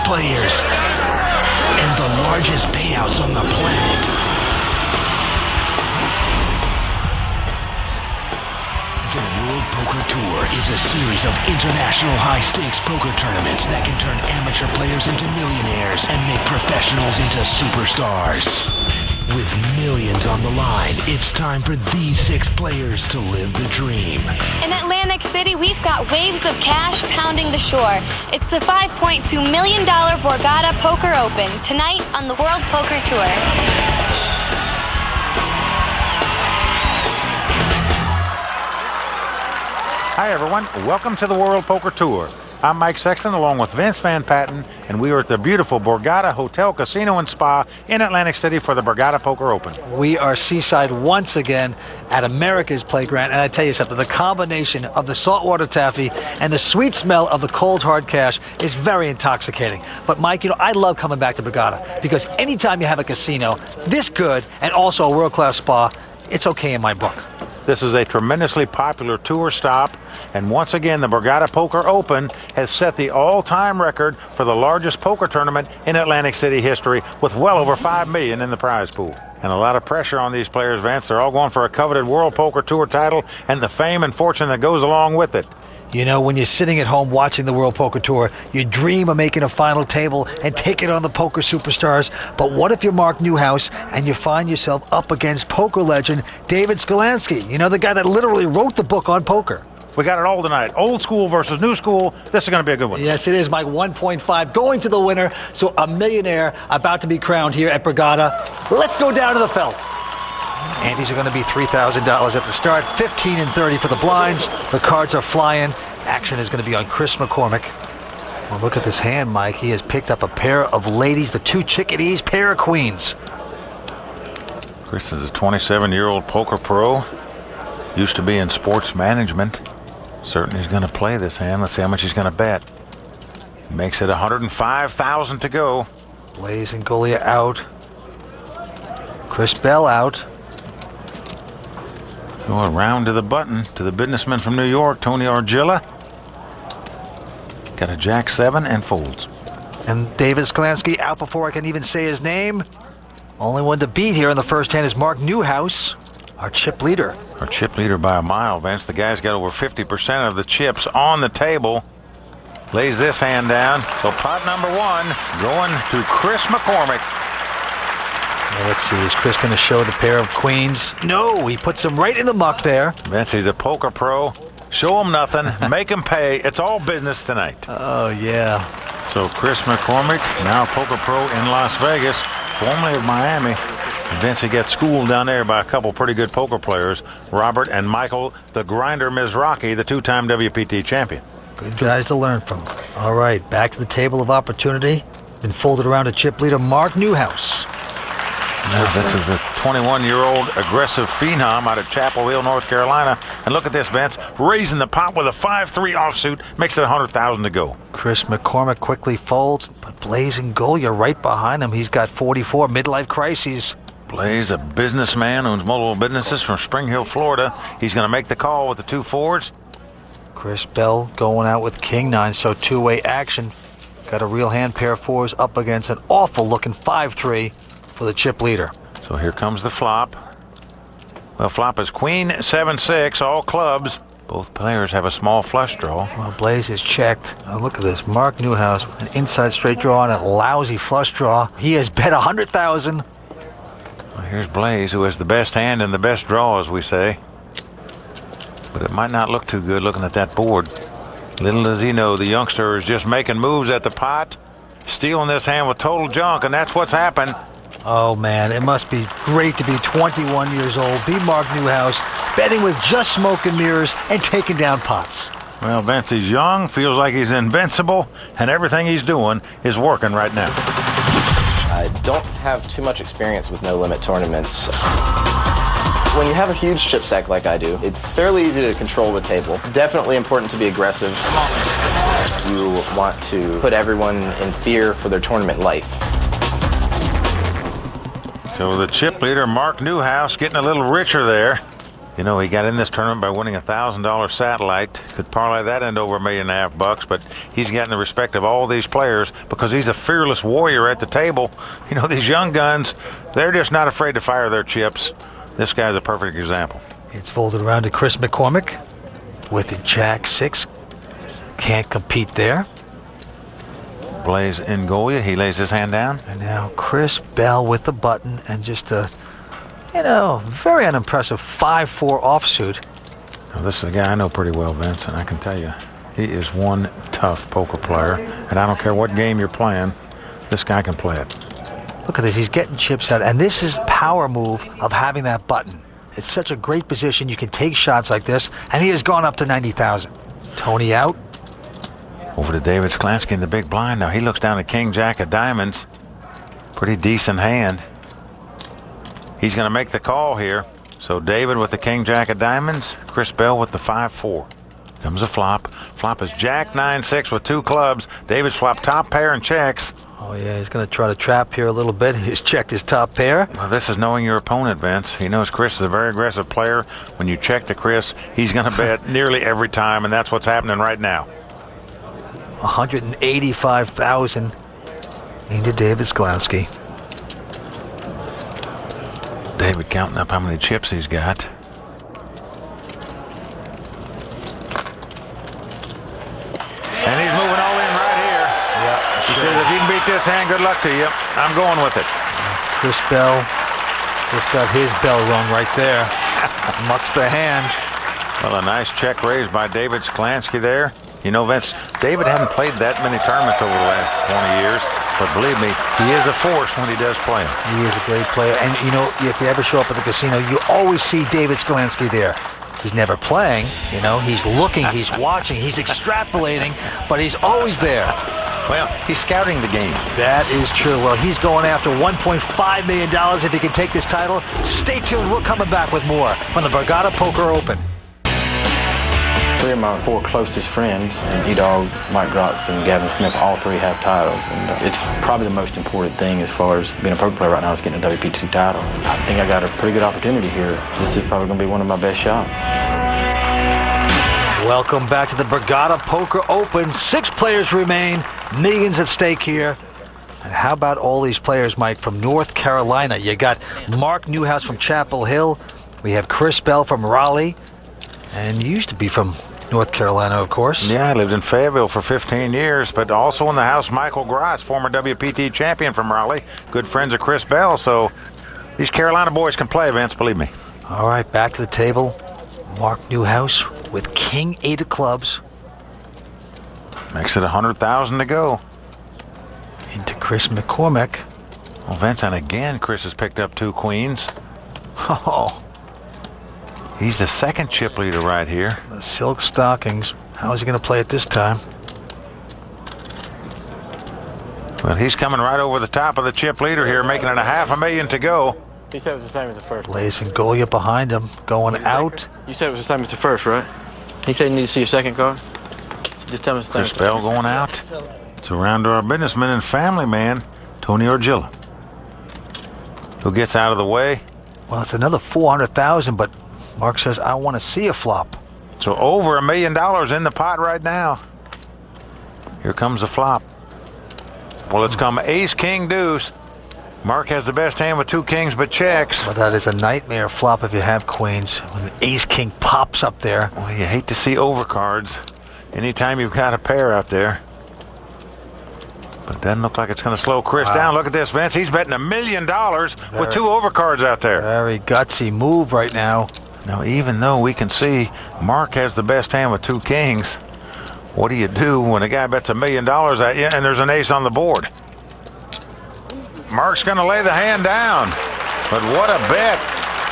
players and the largest payouts on the planet. The World Poker Tour is a series of international high-stakes poker tournaments that can turn amateur players into millionaires and make professionals into superstars. With millions on the line, it's time for these 6 players to live the dream. In Atlantic City, we've got waves of cash pounding the shore. It's the $5.2 million Borgata Poker Open, tonight on the World Poker Tour. Hi everyone, welcome to the World Poker Tour. I'm Mike Sexton along with Vince Van Patten, and we are at the beautiful Borgata Hotel, Casino and Spa in Atlantic City for the Borgata Poker Open. We are seaside once again at America's Playground, and I tell you something, the combination of the saltwater taffy and the sweet smell of the cold hard cash is very intoxicating. But Mike, you know, I love coming back to Borgata because anytime you have a casino this good and also a world-class spa, it's okay in my book. This is a tremendously popular tour stop, and once again the Borgata Poker Open has set the all-time record for the largest poker tournament in Atlantic City history, with well over $5 million in the prize pool. And a lot of pressure on these players, Vance. They're all going for a coveted World Poker Tour title and the fame and fortune that goes along with it. You know, when you're sitting at home watching the World Poker Tour, you dream of making a final table and taking on the poker superstars. But what if you're Mark Newhouse and you find yourself up against poker legend David Skolansky? You know, the guy that literally wrote the book on poker. We got it all tonight. Old school versus new school. This is going to be a good one. Yes, it is, Mike. 1.5 going to the winner. So a millionaire about to be crowned here at Borgata. Let's go down to the felt. Antes are going to be $3,000 at the start, 15 and 30 for the blinds. The cards are flying. Action is going to be on Chris McCormick. Well, look at this hand, Mike. He has picked up a pair of ladies, the 2 chickadees, pair of queens. Chris is a 27-year-old poker pro. Used to be in sports management. Certainly he's going to play this hand. Let's see how much he's going to bet. Makes it $105,000 to go. Blaze and Golia out. Chris Bell out. So around to the button to the businessman from New York, Tony Argilla. Got a Jack-7 and folds. And David Skolansky out before I can even say his name. Only one to beat here in the first hand is Mark Newhouse, our chip leader. Our chip leader by a mile, Vince. The guy's got over 50% of the chips on the table. Lays this hand down. So pot number 1 going to Chris McCormick. Well, let's see, is Chris going to show the pair of queens? No, he puts them right in the muck there. Vince, he's a poker pro. Show him nothing, make him pay. It's all business tonight. Oh, yeah. So Chris McCormick, now a poker pro in Las Vegas, formerly of Miami. Vince, he got schooled down there by a couple pretty good poker players, Robert and Michael, the Grinder Mizrachi, the 2-time WPT champion. Good guys to learn from. All right, back to the table of opportunity. Been folded around to chip leader Mark Newhouse. This is the 21-year-old aggressive phenom out of Chapel Hill, North Carolina. And look at this, Vince, raising the pot with a 5-3 offsuit, makes it $100,000 to go. Chris McCormick quickly folds, but Blaze and Golia right behind him. He's got 44 midlife crises. Blaze, a businessman, owns multiple businesses from Spring Hill, Florida. He's going to make the call with the 2 4s. Chris Bell going out with King-9, so two-way action. Got a real hand, pair of 4s up against an awful-looking 5-3 for the chip leader. So here comes the flop. Well, flop is Queen 7-6, all clubs. Both players have a small flush draw. Well, Blaze is checked. Oh, look at this. Mark Newhouse, an inside straight draw and a lousy flush draw. He has bet $100,000. Well, here's Blaze, who has the best hand and the best draw, as we say. But it might not look too good looking at that board. Little does he know, the youngster is just making moves at the pot, stealing this hand with total junk, and that's what's happened. Oh, man, it must be great to be 21 years old, be Mark Newhouse, betting with just smoke and mirrors and taking down pots. Well, Vince, he's young, feels like he's invincible, and everything he's doing is working right now. I don't have too much experience with no-limit tournaments. When you have a huge chip stack like I do, it's fairly easy to control the table. Definitely important to be aggressive. You want to put everyone in fear for their tournament life. So the chip leader, Mark Newhouse, getting a little richer there. You know, he got in this tournament by winning a $1,000 satellite. Could parlay that into over $1.5 million, but he's gotten the respect of all these players because he's a fearless warrior at the table. You know, these young guns, they're just not afraid to fire their chips. This guy's a perfect example. It's folded around to Chris McCormick with the Jack-6. Can't compete there. Blaze Ngolia, he lays his hand down. And now Chris Bell with the button and just a, you know, very unimpressive 5-4 offsuit. Now, this is a guy I know pretty well, Vince, and I can tell you, he is one tough poker player. And I don't care what game you're playing, this guy can play it. Look at this, he's getting chips out. And this is the power move of having that button. It's such a great position. You can take shots like this, and he has gone up to 90,000. Tony out. Over to David Sklansky in the big blind. Now he looks down at King Jack of diamonds. Pretty decent hand. He's going to make the call here. So David with the King Jack of diamonds. Chris Bell with the 5-4. Comes a flop. Flop is Jack 9-6 with 2 clubs. David flop top pair and checks. Oh yeah, he's going to try to trap here a little bit. He's checked his top pair. Well, this is knowing your opponent, Vince. He knows Chris is a very aggressive player. When you check to Chris, he's going to bet nearly every time, and that's what's happening right now. 185,000 into David Sklansky. David counting up how many chips he's got. And he's moving all in right here. Yeah, he says, if you can beat this hand, good luck to you. I'm going with it. Chris Bell just got his bell rung right there. Mucks the hand. Well, a nice check raised by David Sklansky there. You know, Vince, David hadn't played that many tournaments over the last 20 years, but believe me, he is a force when he does play them. He is a great player. And, you know, if you ever show up at the casino, you always see David Sklansky there. He's never playing, you know, he's looking, he's watching, he's extrapolating, but he's always there. Well, he's scouting the game. That is true. Well, he's going after $1.5 million if he can take this title. Stay tuned. We're coming back with more from the Borgata Poker Open. 3 of my 4 closest friends, and E-Dog, Mike Grotz, and Gavin Smith, all 3 have titles. And it's probably the most important thing as far as being a poker player right now is getting a WPT title. I think I got a pretty good opportunity here. This is probably going to be one of my best shots. Welcome back to the Borgata Poker Open. 6 players remain, millions at stake here. And how about all these players, Mike, from North Carolina? You got Mark Newhouse from Chapel Hill. We have Chris Bell from Raleigh. And you used to be from North Carolina, of course. Yeah, I lived in Fayetteville for 15 years, but also in the house, Michael Gross, former WPT champion from Raleigh. Good friends of Chris Bell, so these Carolina boys can play, Vince, believe me. All right, back to the table. Mark Newhouse with King 8 of clubs. Makes it 100,000 to go. Into Chris McCormick. Well, Vince, and again, Chris has picked up 2 queens. Oh, He's the second chip leader right here. the silk stockings. How is he going to play it this time? Well, he's coming right over the top of the chip leader here, making it $500,000 to go. You said it was the same as the first. Blaze and Golia behind him, going out. You said it was the same as the first, right? He said you need to see your second card. Just tell me it's the Chris same. Bell going out. It's around to our businessman and family man, Tony Orgilla, who gets out of the way. Well, it's another 400,000, but Mark says, I want to see a flop. So over $1 million in the pot right now. Here comes the flop. Well, it's come ace, king, deuce. Mark has the best hand with 2 kings, but checks. Well, that is a nightmare flop if you have queens. When the ace king pops up there. Well, you hate to see overcards anytime you've got a pair out there. But it doesn't look like it's going to slow Chris down. Look at this, Vince. He's betting $1 million with 2 overcards out there. Very gutsy move right now. Now, even though we can see Mark has the best hand with 2 kings, what do you do when a guy bets $1 million at you and there's an ace on the board? Mark's going to lay the hand down. But what a bet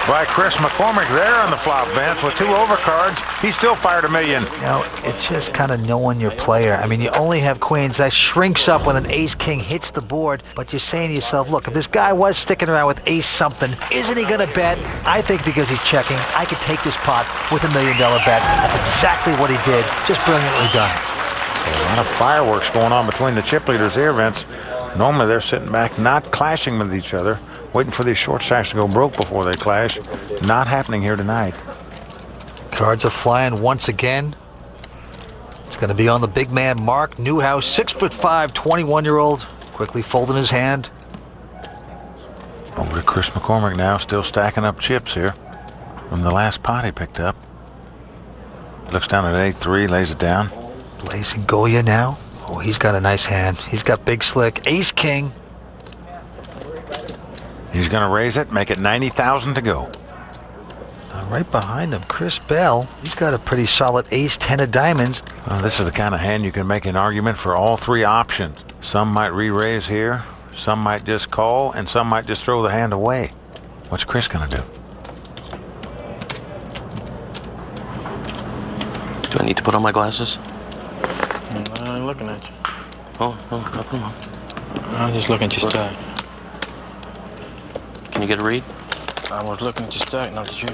by Chris McCormick there on the flop, Vince. With 2 overcards, he still fired $1 million. You know, it's just kind of knowing your player. I mean, you only have queens. That shrinks up when an ace-king hits the board. But you're saying to yourself, look, if this guy was sticking around with ace something, isn't he going to bet? I think because he's checking, I could take this pot with $1 million bet. That's exactly what he did. Just brilliantly done. A lot of fireworks going on between the chip leaders here, Vince. Normally they're sitting back, not clashing with each other, waiting for these short stacks to go broke before they clash. Not happening here tonight. Cards are flying once again. It's going to be on the big man, Mark Newhouse, 6'5", 21-year-old. Quickly folding his hand. Over to Chris McCormick now, still stacking up chips here from the last pot he picked up. Looks down at 8-3, lays it down. Blaze and Goya now. Oh, he's got a nice hand. He's got big slick. Ace-king. He's going to raise it, make it 90,000 to go. Right behind him, Chris Bell. He's got a pretty solid ace-10 of diamonds. Well, this is the kind of hand you can make an argument for all three options. Some might re-raise here, some might just call, and some might just throw the hand away. What's Chris going to do? Do I need to put on my glasses? I'm looking at you. Oh, come on. I'm just looking at your stack. Can you get a read? I was looking at your stack, not at you.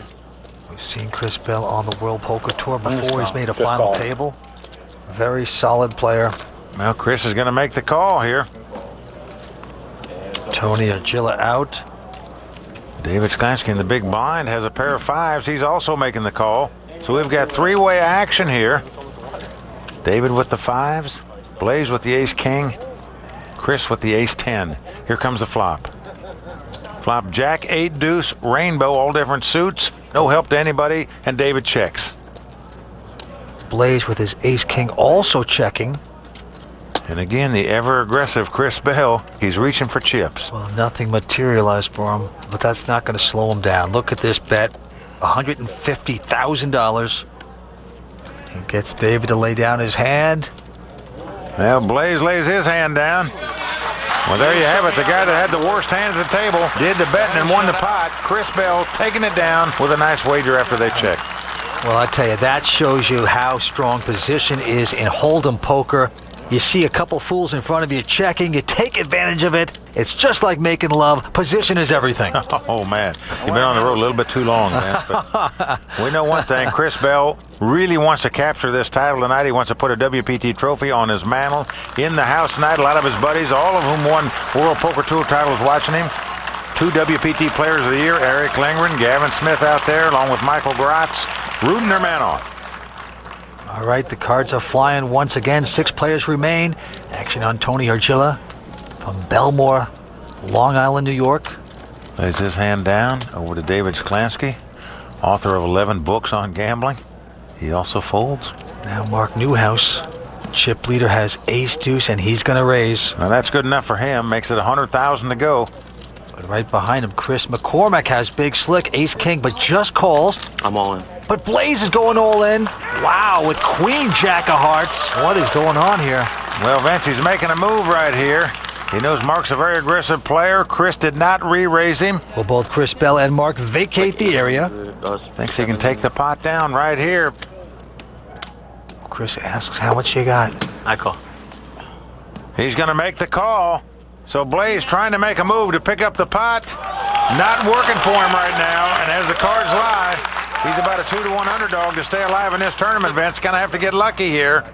We've seen Chris Bell on the World Poker Tour before. He's made a final table. Very solid player. Well, Chris is going to make the call here. Tony Argilla out. David Sklansky in the big blind has a pair of fives. He's also making the call. So we've got three-way action here. David with the fives, Blaze with the ace-king, Chris with the ace-10. Here comes the flop. Flop jack, 8 deuce, rainbow, all different suits. No help to anybody, and David checks. Blaze with his ace-king also checking. And again, the ever-aggressive Chris Bell. He's reaching for chips. Well, nothing materialized for him, but that's not going to slow him down. Look at this bet, $150,000. He gets David to lay down his hand. Well, Blaze lays his hand down. Well, there you have it. The guy that had the worst hand at the table did the betting and won the pot. Chris Bell taking it down with a nice wager after they checked. Well, I tell you, that shows you how strong position is in Hold'em poker. You see a couple fools in front of you checking, you take advantage of it. It's just like making love. Position is everything. Oh, man. You've been on the road a little bit too long, man. But we know one thing. Chris Bell really wants to capture this title tonight. He wants to put a WPT trophy on his mantle. In the house tonight, a lot of his buddies, all of whom won World Poker Tour titles, watching him. 2 WPT Players of the Year, Eric Lindgren, Gavin Smith out there, along with Michael Gratz, rooting their man on. All right, the cards are flying once again. 6 players remain. Action on Tony Argilla from Belmore, Long Island, New York. Lays his hand down over to David Sklansky, author of 11 books on gambling. He also folds. Now Mark Newhouse, chip leader, has ace deuce, and he's going to raise. Now that's good enough for him. Makes it 100,000 to go. But right behind him, Chris McCormick has big slick, ace king, but just calls. I'm all in. But Blaze is going all in. Wow, with queen jack of hearts. What is going on here? Well, Vince, he's making a move right here. He knows Mark's a very aggressive player. Chris did not re-raise him. Well, both Chris Bell and Mark vacate the area. Thinks he can take the pot down right here. Chris asks, how much you got? I call. He's going to make the call. So Blaze trying to make a move to pick up the pot. Not working for him right now. And as the cards lie, he's about a 2-to-1 underdog to stay alive in this tournament, Vince. Going to have to get lucky here.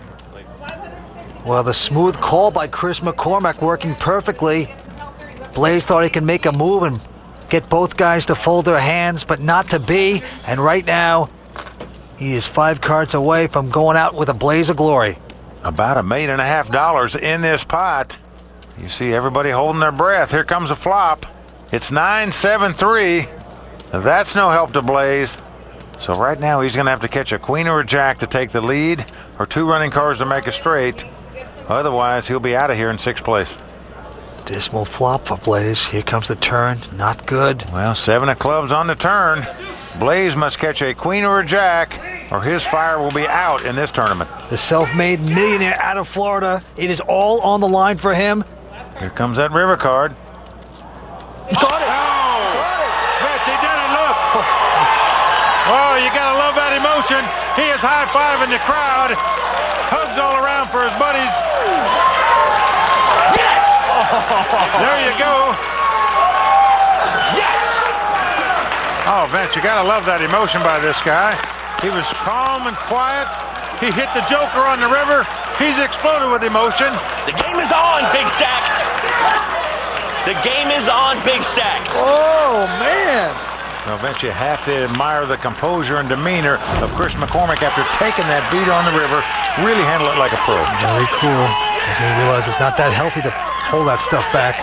Well, the smooth call by Chris McCormick working perfectly. Blaze thought he could make a move and get both guys to fold their hands, but not to be. And right now, he is 5 cards away from going out with a blaze of glory. About $1.5 million in this pot. You see everybody holding their breath. Here comes a flop. It's 9-7-3. That's no help to Blaze. So right now he's going to have to catch a queen or a jack to take the lead, or 2 running cards to make a straight. Otherwise, he'll be out of here in 6th place. Dismal flop for Blaze. Here comes the turn. Not good. Well, 7 of clubs on the turn. Blaze must catch a queen or a jack, or his fire will be out in this tournament. The self-made millionaire out of Florida. It is all on the line for him. Here comes that river card. Got it. Vince, he did it, look. Oh, you gotta love that emotion. He is high-fiving the crowd. Hugs all around for his buddies. Yes! There you go. Yes! Oh, Vince, you gotta love that emotion by this guy. He was calm and quiet. He hit the joker on the river. He's exploded with emotion. The game is on, Big Stack. The game is on, Big Stack. Oh, man. Well, Vince, you have to admire the composure and demeanor of Chris McCormick after taking that beat on the river. Really handle it like a pro. Very cool. Because he realized it's not that healthy to hold that stuff back.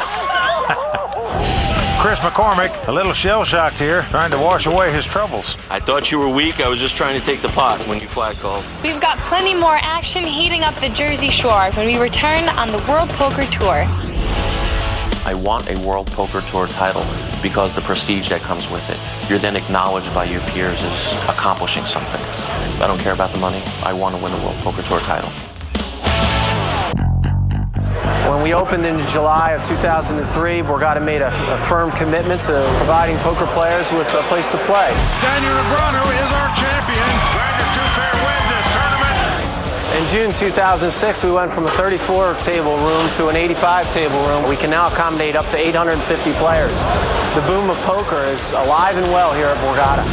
Chris McCormick, a little shell-shocked here, trying to wash away his troubles. I thought you were weak. I was just trying to take the pot when you flag called. We've got plenty more action heating up the Jersey Shore when we return on the World Poker Tour. I want a World Poker Tour title because the prestige that comes with it. You're then acknowledged by your peers as accomplishing something. I don't care about the money. I want to win the World Poker Tour title. When we opened in July of 2003, Borgata made a firm commitment to providing poker players with a place to play. Daniel Negreanu is our champion. Wagner two-pair win this tournament. In June 2006, we went from a 34-table room to an 85-table room. We can now accommodate up to 850 players. The boom of poker is alive and well here at Borgata.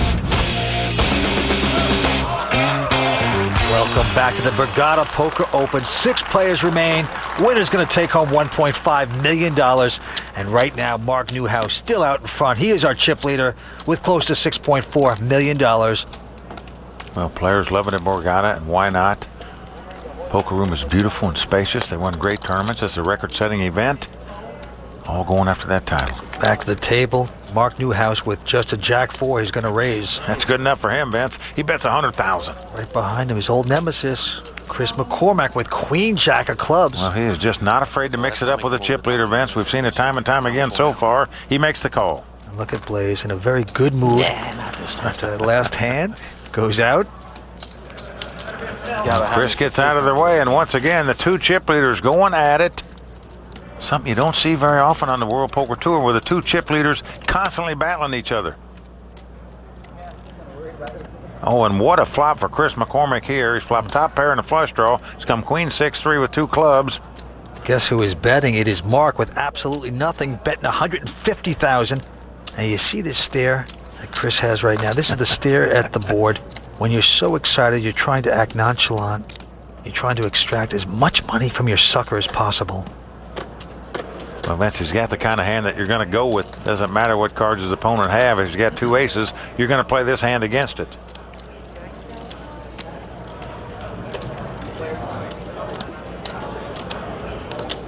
Welcome back to the Borgata Poker Open. 6 players remain. Winner's going to take home $1.5 million. And right now, Mark Newhouse still out in front. He is our chip leader with close to $6.4 million. Well, players love it at Borgata, and why not? Poker room is beautiful and spacious. They won great tournaments. It's a record-setting event. All going after that title. Back to the table. Mark Newhouse with just a Jack-4 he's going to raise. That's good enough for him, Vince. He bets $100,000. Right behind him, his old nemesis, Chris McCormack with Queen-Jack of clubs. Well, he is just not afraid to mix it up with a chip leader, Vince. We've seen it time and time again so far. He makes the call. And look at Blaze in a very good mood. Yeah, not this time. After that last hand, goes out. Chris gets out of their way, and once again, the 2 chip leaders going at it. Something you don't see very often on the World Poker Tour, where the 2 chip leaders constantly battling each other. Oh, and what a flop for Chris McCormick here. He's flopped top pair and a flush draw. He's come queen 6-3 with 2 clubs. Guess who is betting? It is Mark with absolutely nothing, betting $150,000. And you see this stare that Chris has right now. This is the stare at the board. When you're so excited, you're trying to act nonchalant. You're trying to extract as much money from your sucker as possible. Well, Vince, he's got the kind of hand that you're going to go with. Doesn't matter what cards his opponent have. If he's got 2 aces, you're going to play this hand against it.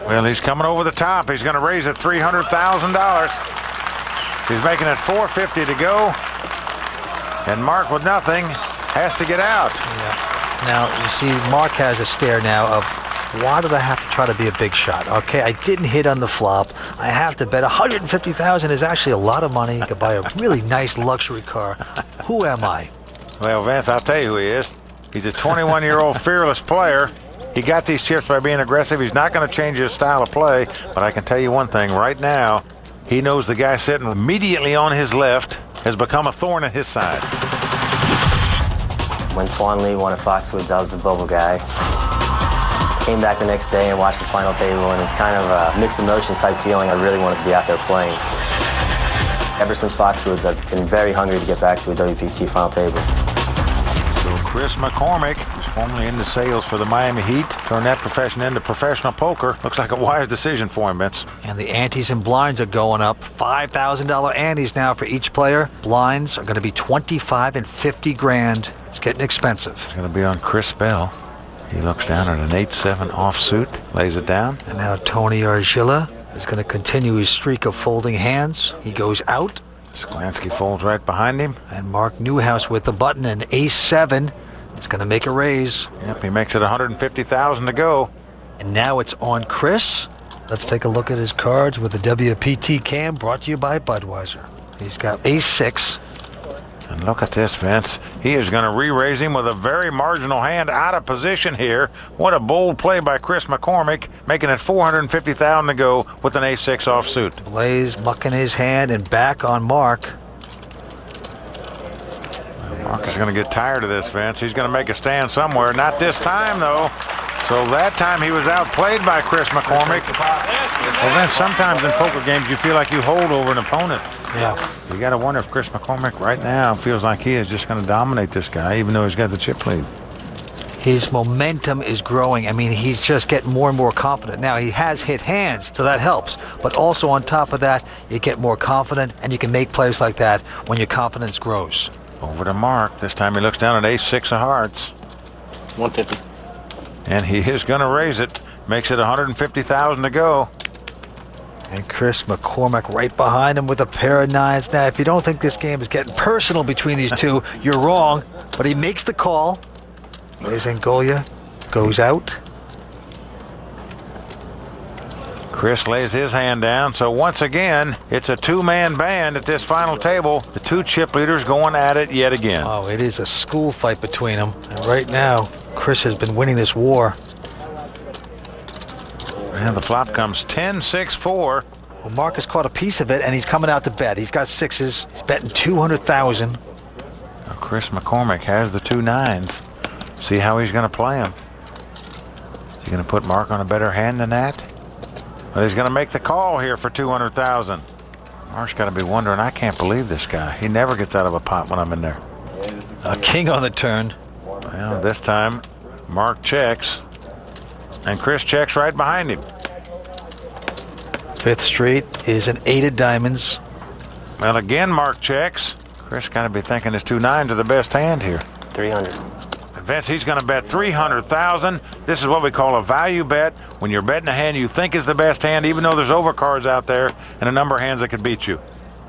Well, he's coming over the top. He's going to raise it $300,000. He's making it $450 to go. And Mark with nothing has to get out. Yeah. Now, you see, Mark has a stare now of, why did I have to try to be a big shot? Okay, I didn't hit on the flop. I have to bet. $150,000 is actually a lot of money. You could buy a really nice luxury car. Who am I? Well, Vince, I'll tell you who he is. He's a 21-year-old fearless player. He got these chips by being aggressive. He's not going to change his style of play. But I can tell you one thing right now. He knows the guy sitting immediately on his left has become a thorn in his side. When Twan Lee won at Foxwoods, I was the bubble guy. Came back the next day and watched the final table, and it's kind of a mixed emotions type feeling. I really wanted to be out there playing. Ever since Foxwoods, I've been very hungry to get back to a WPT final table. So Chris McCormick, who's formerly into sales for the Miami Heat, turned that profession into professional poker. Looks like a wise decision for him, Vince. And the antes and blinds are going up. $5,000 antes now for each player. Blinds are going to be $25,000 and $50,000. It's getting expensive. It's going to be on Chris Bell. He looks down at an 8-7 offsuit, lays it down. And now Tony Argila is going to continue his streak of folding hands. He goes out. Sklansky folds right behind him. And Mark Newhouse with the button, an ace-7. Is going to make a raise. Yep, he makes it $150,000 to go. And now it's on Chris. Let's take a look at his cards with the WPT cam, brought to you by Budweiser. He's got ace-6. And look at this, Vince. He is going to re-raise him with a very marginal hand out of position here. What a bold play by Chris McCormick, making it $450,000 to go with an ace-6 offsuit. Blaze mucking his hand and back on Mark. Mark is going to get tired of this, Vince. He's going to make a stand somewhere. Not this time, though. So that time he was outplayed by Chris McCormick. Well, Vince, sometimes in poker games you feel like you hold over an opponent. Yeah. You got to wonder if Chris McCormick right now feels like he is just going to dominate this guy, even though he's got the chip lead. His momentum is growing. I mean, he's just getting more and more confident. Now, he has hit hands, so that helps. But also on top of that, you get more confident, and you can make plays like that when your confidence grows. Over to Mark. This time he looks down at ace-6 of hearts. 150. And he is going to raise it. Makes it 150,000 to go. And Chris McCormick right behind him with a pair of nines. Now, if you don't think this game is getting personal between these two, you're wrong. But he makes the call. Angolia goes out. Chris lays his hand down. So once again, it's a two-man band at this final table. The two chip leaders going at it yet again. Oh, it is a school fight between them. And right now, Chris has been winning this war. And the flop comes 10-6-4. Well, Mark has caught a piece of it, and he's coming out to bet. He's got sixes. He's betting 200,000. Now Chris McCormick has the two nines. See how he's going to play him. Is he going to put Mark on a better hand than that? Well, he's going to make the call here for 200,000. Mark's got to be wondering, I can't believe this guy. He never gets out of a pot when I'm in there. A king on the turn. Well, this time, Mark checks. And Chris checks right behind him. Fifth Street is an 8 of diamonds. Well, again, Mark checks. Chris got to be thinking his two nines are the best hand here. 300. Vince, he's going to bet 300,000. This is what we call a value bet. When you're betting a hand you think is the best hand, even though there's overcards out there and a number of hands that could beat you.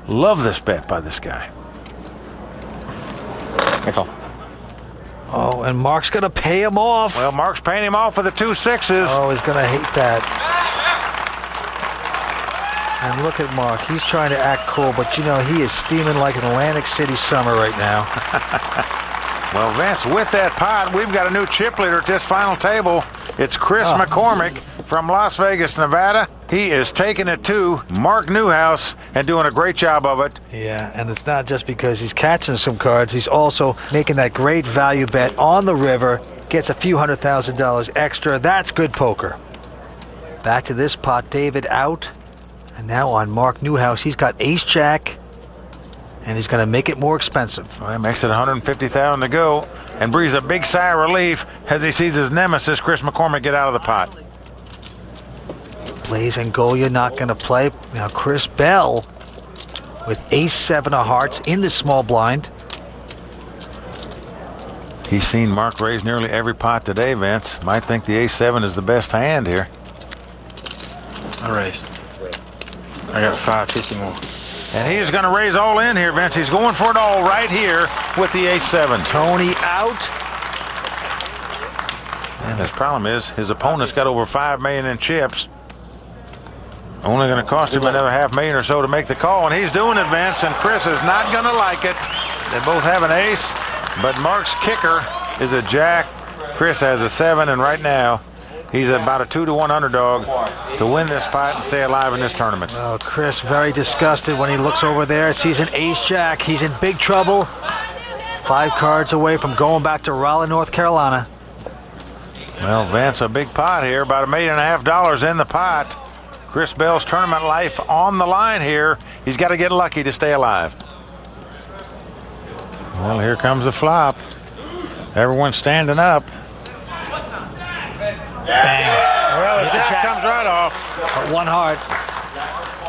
Love this bet by this guy. I call. Oh, and Mark's going to pay him off. Well, Mark's paying him off for the two sixes. Oh, he's going to hate that. And look at Mark. He's trying to act cool, but, you know, he is steaming like an Atlantic City summer right now. Well, Vince, with that pot, we've got a new chip leader at this final table. It's Chris McCormick from Las Vegas, Nevada. He is taking it to Mark Newhouse and doing a great job of it. Yeah, and it's not just because he's catching some cards. He's also making that great value bet on the river. Gets a few $100,000 extra. That's good poker. Back to this pot, David out. And now on Mark Newhouse, he's got ace-jack. And he's going to make it more expensive. Well, that makes it 150,000 to go, and breathes a big sigh of relief as he sees his nemesis, Chris McCormick, get out of the pot. Blaze Angolia not going to play. Now Chris Bell with ace-7 of hearts in the small blind. He's seen Mark raise nearly every pot today, Vince. Might think the ace-7 is the best hand here. I raised. I got 550 more. And he is going to raise all in here, Vince. He's going for it all right here with the ace-7. Tony out. And his problem is his opponent's got over $5 million in chips. Only going to cost him another $500,000 or so to make the call, and he's doing it, Vince, and Chris is not going to like it. They both have an ace, but Mark's kicker is a jack. Chris has a 7, and right now he's about a 2-to-1 underdog to win this pot and stay alive in this tournament. Oh, Chris very disgusted when he looks over there, sees an ace-jack. He's in big trouble. 5 cards away from going back to Raleigh, North Carolina. Well, Vince, a big pot here, about $1.5 million in the pot. Chris Bell's tournament life on the line here. He's got to get lucky to stay alive. Well, here comes the flop. Everyone's standing up. Bang. Well, the jack comes right off. But 1 heart.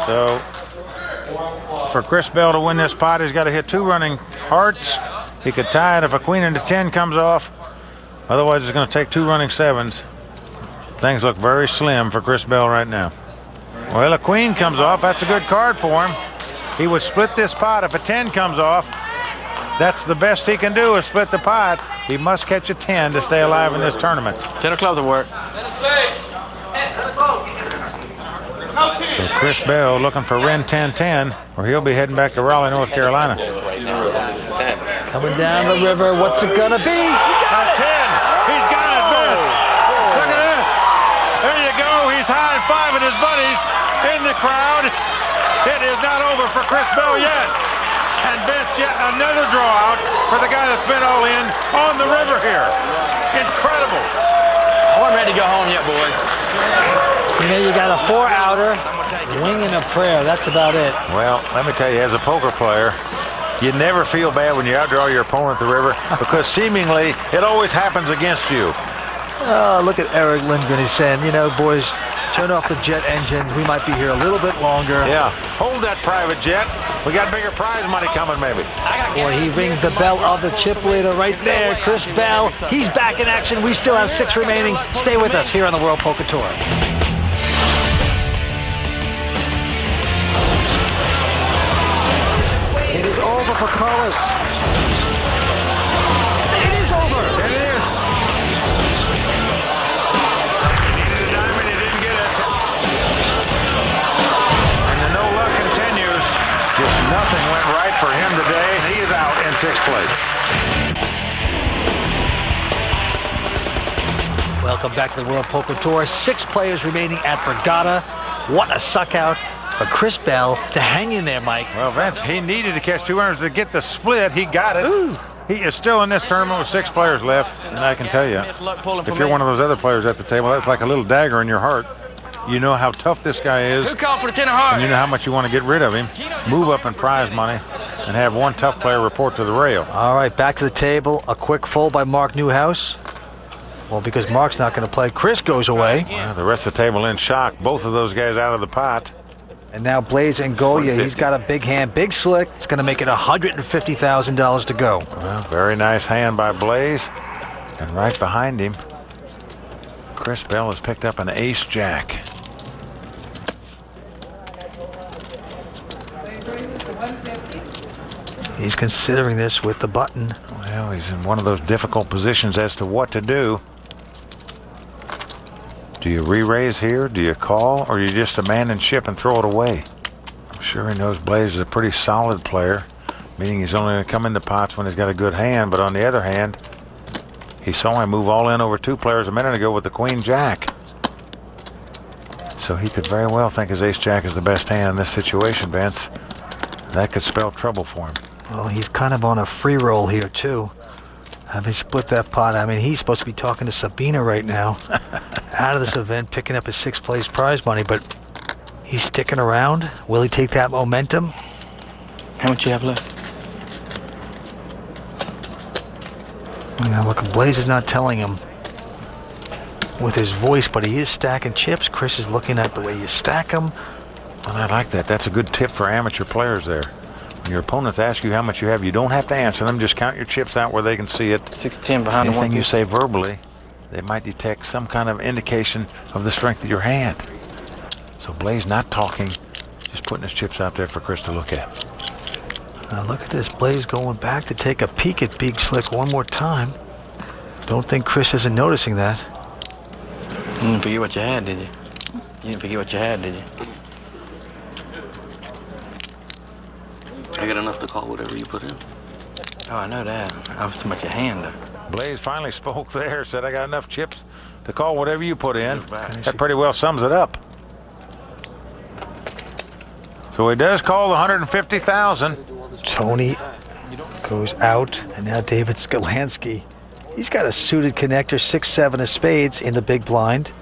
So, for Chris Bell to win this pot, he's got to hit 2 running hearts. He could tie it if a queen and a 10 comes off. Otherwise, it's going to take 2 running 7s. Things look very slim for Chris Bell right now. Well, a queen comes off. That's a good card for him. He would split this pot if a 10 comes off. That's the best he can do is split the pot. He must catch a 10 to stay alive in this tournament. 10 o'clock to work. So Chris Bell looking for Ren 10-10, where he'll be heading back to Raleigh, North Carolina. Coming down the river. What's it going to be? A 10. He's got it, Vince. Look at this. There you go. He's high-fiving his buddies in the crowd. It is not over for Chris Bell yet. And Vince, yet another draw out for the guy that's been all in on the river here. Incredible. I wasn't ready to go home yet, boys. You know, you got a 4-outer, wing and a prayer. That's about it. Well, let me tell you, as a poker player, You never feel bad when you outdraw your opponent at the river because seemingly it always happens against you. Oh, look at Eric Lindgren. He's saying, you know, boys, turn off the jet engines. We might be here a little bit longer. Yeah, hold that private jet. We got bigger prize money coming, maybe. Boy, he rings the bell of the chip leader right there. Chris Bell, he's back in action. We still have 6 remaining. Stay with us here on the World Poker Tour. It is over for Carlos. It is over. It is. He needed a diamond, he didn't get it. And the no luck continues. Just nothing went right for him today. He is out in 6th place. Welcome back to the World Poker Tour. 6 players remaining at Borgata. What a suck out for Chris Bell to hang in there, Mike. Well, Vince, he needed to catch 2 winners to get the split. He got it. Ooh. He is still in this tournament with 6 players left. And I can tell you, if you're one of those other players at the table, that's like a little dagger in your heart. You know how tough this guy is. Who called for the 10 of hearts? And you know how much you want to get rid of him. Move up in prize money and have one tough player report to the rail. All right, back to the table. A quick fold by Mark Newhouse. Well, because Mark's not going to play, Chris goes away. Well, the rest of the table in shock. Both of those guys out of the pot. And now Blaze and Goya, he's got a big hand, big slick. It's going to make it $150,000 to go. Well, very nice hand by Blaze. And right behind him, Chris Bell has picked up an ace-jack. He's considering this with the button. Well, he's in one of those difficult positions as to what to do. Do you re-raise here? Do you call? Or you just abandon ship and throw it away? I'm sure he knows Blaze is a pretty solid player, meaning he's only going to come into pots when he's got a good hand. But on the other hand, he saw him move all in over 2 players a minute ago with the queen-jack. So he could very well think his ace-jack is the best hand in this situation, Vince. That could spell trouble for him. Well, he's kind of on a free roll here, too. Having split that pot, I mean, he's supposed to be talking to Sabina right now. Out of this event, picking up his 6th place prize money, but he's sticking around. Will he take that momentum? How much you have left? Now, look, Blaze is not telling him with his voice, but he is stacking chips. Chris is looking at the way you stack them. Well, I like that. That's a good tip for amateur players there. When your opponents ask you how much you have, you don't have to answer them. Just count your chips out where they can see it. 6-10 behind Anything the you say verbally, they might detect some kind of indication of the strength of your hand. So Blaze not talking, just putting his chips out there for Chris to look at. Now look at this. Blaze going back to take a peek at Big Slick one more time. Don't think Chris isn't noticing that. You didn't forget what you had, did you? You didn't forget what you had, did you? I got enough to call whatever you put in. Oh, I know that. I was too much your hand, though. Blaze finally spoke there, said I got enough chips to call whatever you put in. That pretty well sums it up. So he does call the 150,000. Tony goes out, and now David Skolansky. He's got a suited connector, 6-7 of spades in the big blind.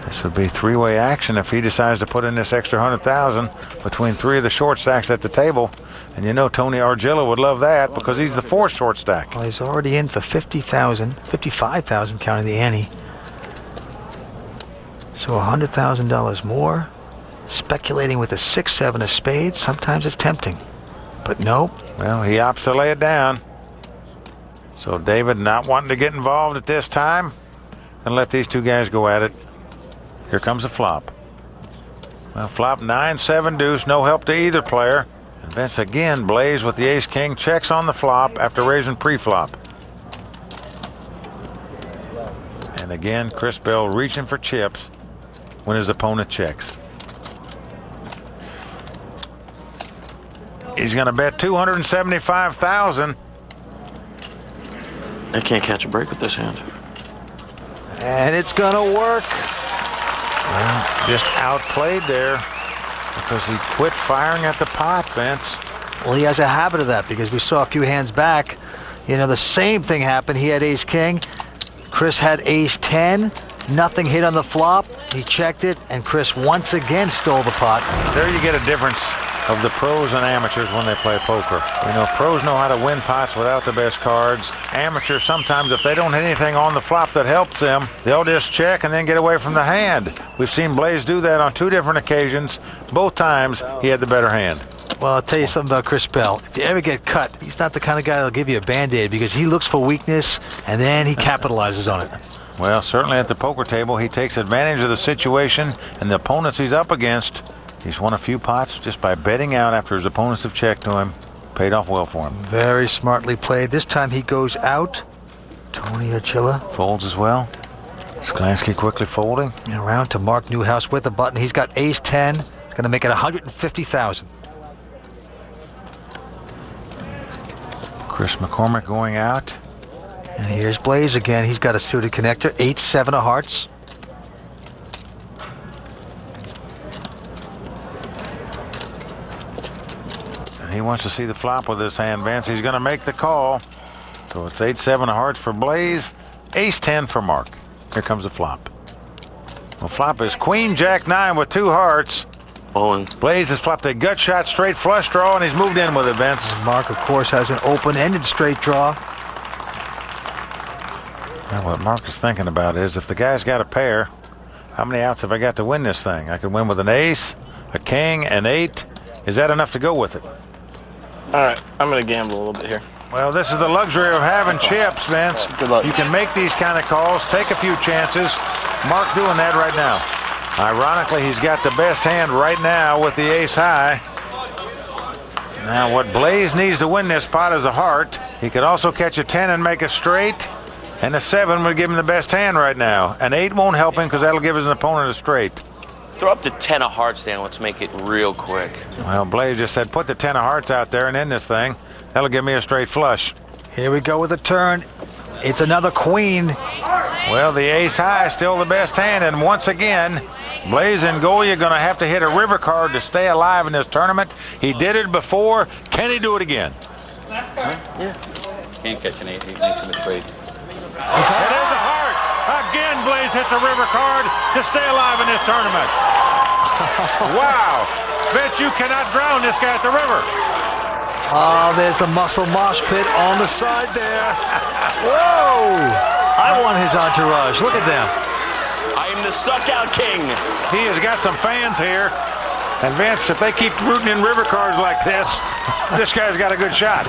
This would be 3-way action if he decides to put in this extra 100,000 between 3 of the short stacks at the table. And you know Tony Argilla would love that because he's the 4th short stack. Well, he's already in for 50,000, 55,000 counting the ante. So $100,000 more. Speculating with a 6-7 of spades, sometimes it's tempting. But nope. Well, he opts to lay it down. So David not wanting to get involved at this time and let these 2 guys go at it. Here comes the flop. Well, flop 9-7 deuce, no help to either player. And Vince again, Blaze with the ace-king, checks on the flop after raising pre-flop. And again, Chris Bell reaching for chips when his opponent checks. He's going to bet 275,000. I can't catch a break with this hand. And it's going to work. Well, just outplayed there because he quit firing at the pot, Vince. Well, he has a habit of that because we saw a few hands back. You know, the same thing happened. He had ace-king. Chris had ace-10. Nothing hit on the flop. He checked it, and Chris once again stole the pot. There you get a difference of the pros and amateurs when they play poker. You know, pros know how to win pots without the best cards. Amateurs, sometimes if they don't hit anything on the flop that helps them, they'll just check and then get away from the hand. We've seen Blaze do that on 2 different occasions. Both times he had the better hand. Well, I'll tell you something about Chris Bell. If you ever get cut, he's not the kind of guy that'll give you a Band-Aid, because he looks for weakness and then he capitalizes on it. Well, certainly at the poker table, he takes advantage of the situation and the opponents he's up against. He's won a few pots just by betting out after his opponents have checked to him. Paid off well for him. Very smartly played. This time he goes out. Tony Archilla folds as well. Sklansky quickly folding. And around to Mark Newhouse with the button. He's got ace-10. He's going to make it $150,000. Chris McCormick going out. And here's Blaze again. He's got a suited connector. 8-7 of hearts. And he wants to see the flop with this hand, Vince. He's going to make the call. So it's 8-7 of hearts for Blaze. Ace-10 for Mark. Here comes the flop. Well, flop is Queen Jack 9 with 2 hearts. Blaze has flopped a gut shot straight flush draw, and he's moved in with it, Vince. Mark, of course, has an open-ended straight draw. Now, what Mark is thinking about is, if the guy's got a pair, how many outs have I got to win this thing? I could win with an ace, a king, an 8. Is that enough to go with it? All right, I'm going to gamble a little bit here. Well, this is the luxury of having chips, Vince. Good luck. You can make these kind of calls, take a few chances. Mark doing that right now. Ironically, he's got the best hand right now with the ace high. Now, what Blaze needs to win this pot is a heart. He could also catch a 10 and make a straight. And a 7 would give him the best hand right now. An 8 won't help him because that'll give his opponent a straight. Throw up the 10 of hearts, Dan. Let's make it real quick. Well, Blaze just said put the 10 of hearts out there and end this thing. That'll give me a straight flush. Here we go with a turn. It's another queen. Well, the ace high is still the best hand. And once again, Blaze and Golia going to have to hit a river card to stay alive in this tournament. He did it before. Can he do it again? Last card. Yeah. Can't catch an 8. He's making a straight. It is a heart. Again, Blaze hits a river card to stay alive in this tournament. Wow. Bet you cannot drown this guy at the river. Oh, there's the muscle mosh pit on the side there. Whoa. I want his entourage. Look at them. I am the suck-out king. He has got some fans here. And Vince, if they keep rooting in river cards like this guy's got a good shot.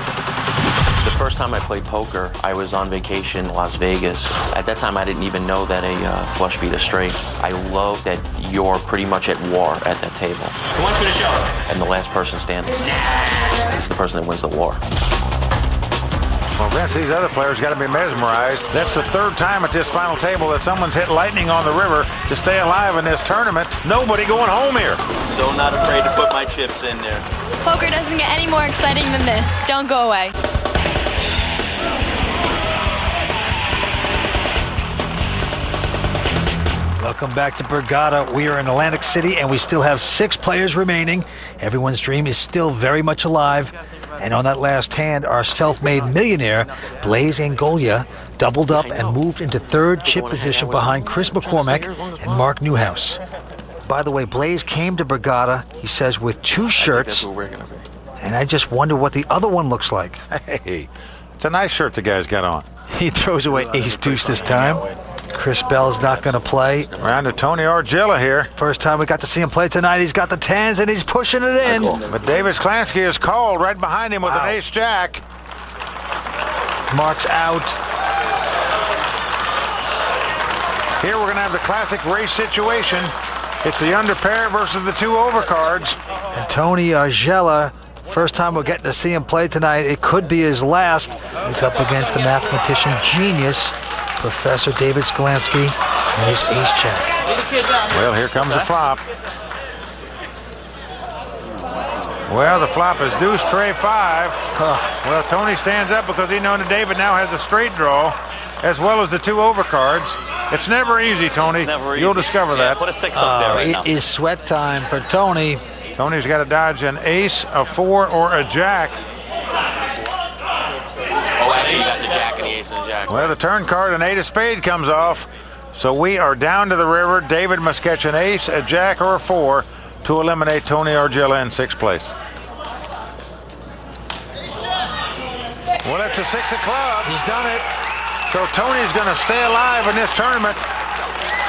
The first time I played poker, I was on vacation in Las Vegas. At that time, I didn't even know that a flush beat a straight. I love that you're pretty much at war at that table. Who wants me to show? And the last person standing is the person that wins the war. Well, Vince, these other players got to be mesmerized. That's the 3rd time at this final table that someone's hit lightning on the river to stay alive in this tournament. Nobody going home here. Still not afraid to put my chips in there. Poker doesn't get any more exciting than this. Don't go away. Welcome back to Borgata. We are in Atlantic City, and we still have 6 players remaining. Everyone's dream is still very much alive. And on that last hand, our self-made millionaire, Blaze Angolia, doubled up and moved into 3rd chip position behind Chris McCormick and Mark Newhouse. By the way, Blaze came to Borgata, he says, with 2 shirts. And I just wonder what the other one looks like. Hey, it's a nice shirt the guy's got on. He throws away ace-deuce this time. Chris Bell's not going to play. Round to Tony Argilla here. First time we got to see him play tonight. He's got the 10s and he's pushing it in. But David Sklansky is called right behind him with an ace-jack. Mark's out. Here we're going to have the classic race situation. It's the under pair versus the 2 overcards. And Tony Argella, first time we're getting to see him play tonight. It could be his last. He's up against the mathematician genius, Professor David Sklansky, and his ace-jack. Well, here comes the flop. Well, the flop is deuce, tray, 5. Well, Tony stands up because he knows that David now has a straight draw, as well as the 2 overcards. It's never easy, Tony. It's never easy. You'll discover that. Put a 6 up there right now. It is sweat time for Tony. Tony's got to dodge an ace, a 4, or a jack. Oh, actually, you got the jack and the ace and the jack. Well, the turn card, an 8 of spade comes off. So we are down to the river. David must catch an ace, a jack, or a 4 to eliminate Tony Argilla in 6th place. Well, it's a 6 of clubs. He's done it. So Tony's going to stay alive in this tournament.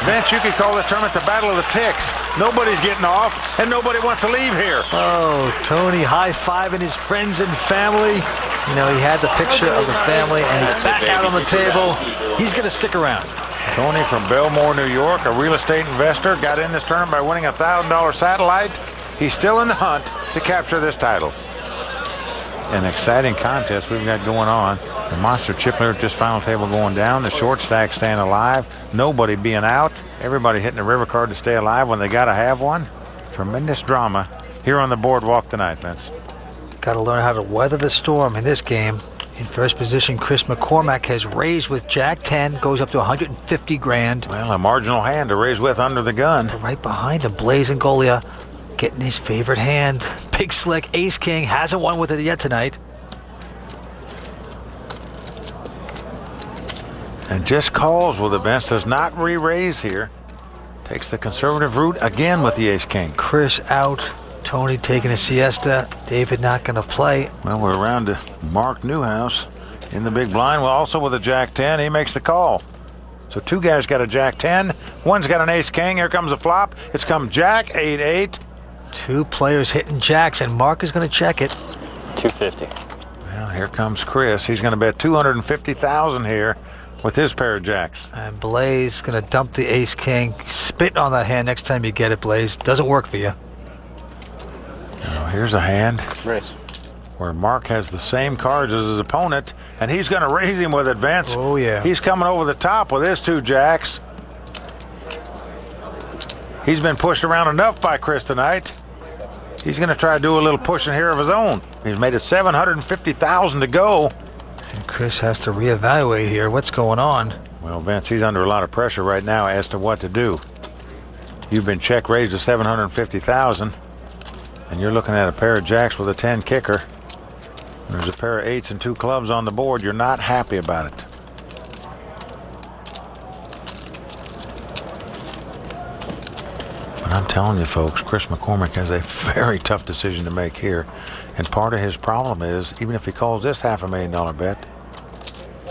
Vince, you could call this tournament the Battle of the Ticks. Nobody's getting off, and nobody wants to leave here. Oh, Tony high-fiving his friends and family. You know, he had the picture of the family, and he's back out on the table. He's going to stick around. Tony from Belmore, New York, a real estate investor, got in this tournament by winning a $1,000 satellite. He's still in the hunt to capture this title. An exciting contest we've got going on. The monster chip leader at this final table going down. The short stack staying alive. Nobody being out. Everybody hitting the river card to stay alive when they got to have one. Tremendous drama here on the boardwalk tonight, Vince. Got to learn how to weather the storm in this game. In first position, Chris McCormack has raised with Jack 10, goes up to 150 grand. Well, a marginal hand to raise with under the gun. Right behind him, Blaze and Golia getting his favorite hand. Big Slick, Ace King, hasn't won with it yet tonight. And just calls with events, does not re-raise here. Takes the conservative route again with the Ace King. Chris out, Tony taking a siesta, David not going to play. Well, we're around to Mark Newhouse in the big blind. Well, also with a Jack 10, he makes the call. So two guys got a Jack 10, one's got an Ace King. Here comes a flop. It's come Jack 8-8. Two players hitting jacks, and Mark is going to check it. 250. Well, here comes Chris. He's going to bet $250,000 here with his pair of jacks. And Blaze going to dump the Ace King. Spit on that hand next time you get it, Blaze. Doesn't work for you. Now, here's a hand Race. where Mark has the same cards as his opponent, and he's going to raise him with advance. Oh, yeah. He's coming over the top with his two jacks. He's been pushed around enough by Chris tonight. He's going to try to do a little pushing here of his own. He's made it $750,000 to go. And Chris has to reevaluate here. What's going on? Well, Vince, he's under a lot of pressure right now as to what to do. You've been check raised to $750,000, and you're looking at a pair of jacks with a 10 kicker. There's a pair of 8s and 2 clubs on the board. You're not happy about it. But I'm telling you, folks, Chris McCormack has a very tough decision to make here. And part of his problem is, even if he calls this $500,000 bet,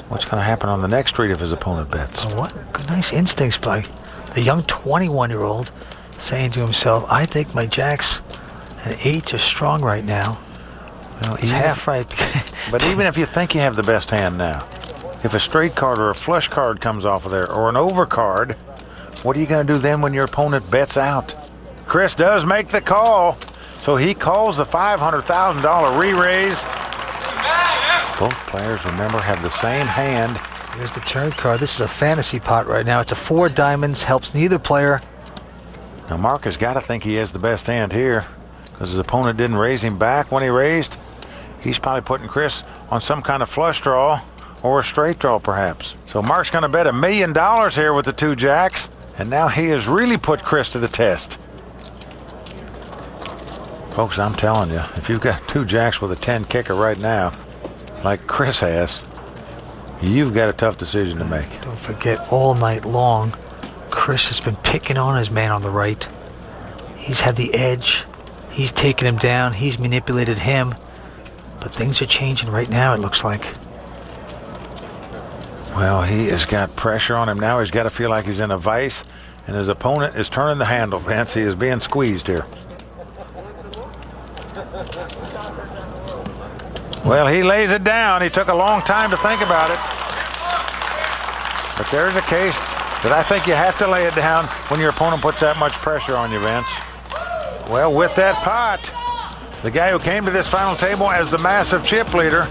what's going to happen on the next street if his opponent bets? Oh, what good, nice instincts by the young 21-year-old saying to himself, I think my jacks and 8s are strong right now. Well, He's half right. But even if you think you have the best hand now, if a straight card or a flush card comes off of there, or an over card, what are you going to do then when your opponent bets out? Chris does make the call, so he calls the $500,000 re-raise. Both players, remember, have the same hand. Here's the turn card. This is a fantasy pot right now. It's a 4 diamonds, helps neither player. Now, Mark has got to think he has the best hand here, because his opponent didn't raise him back when he raised. He's probably putting Chris on some kind of flush draw or a straight draw, perhaps. So Mark's going to bet $1 million here with the 2 jacks, and now he has really put Chris to the test. Folks, I'm telling you, if you've got 2 jacks with a 10 kicker right now, like Chris has, you've got a tough decision to make. Don't forget, all night long, Chris has been picking on his man on the right. He's had the edge. He's taken him down. He's manipulated him. But things are changing right now, it looks like. Well, he has got pressure on him now. He's got to feel like he's in a vice, and his opponent is turning the handle. Vince, he is being squeezed here. Well, he lays it down. He took a long time to think about it. But there's a case that I think you have to lay it down when your opponent puts that much pressure on you, Vince. Well, with that pot, the guy who came to this final table as the massive chip leader,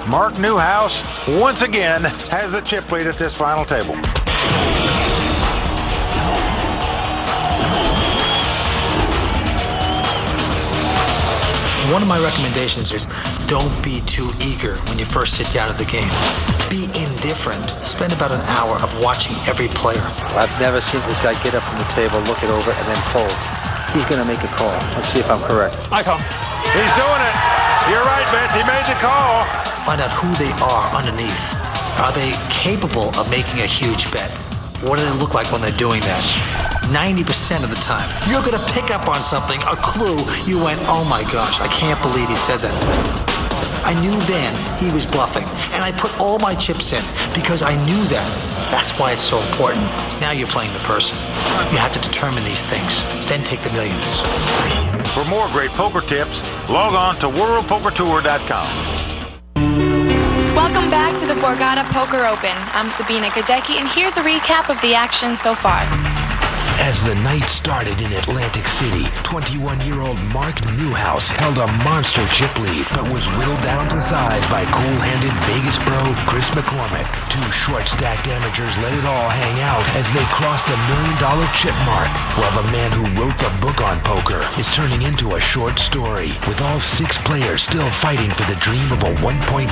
Mark Newhouse, once again has the chip lead at this final table. One of my recommendations is don't be too eager when you first sit down at the game. Be indifferent. Spend about an hour of watching every player. I've never seen this guy get up from the table, look it over, and then fold. He's going to make a call. Let's see if I'm correct. I call. He's doing it. You're right, Vince. He made the call. Find out who they are underneath. Are they capable of making a huge bet? What do they look like when they're doing that? 90% of the time, you're going to pick up on something, a clue. You went, oh my gosh, I can't believe he said that. I knew then he was bluffing, and I put all my chips in because I knew that. That's why it's so important. Now you're playing the person. You have to determine these things, then take the millions. For more great poker tips, log on to world.poker.tour.s05e03. Welcome back to the Borgata Poker Open. I'm Sabina Gadecki, and here's a recap of the action so far. As the night started in Atlantic City, 21-year-old Mark Newhouse held a monster chip lead, but was whittled down to size by cool-handed Vegas pro Chris McCormick. Two short-stacked amateurs let it all hang out as they crossed the $1 million chip mark, while the man who wrote the book on poker is turning into a short story, with all 6 players still fighting for the dream of a $1.5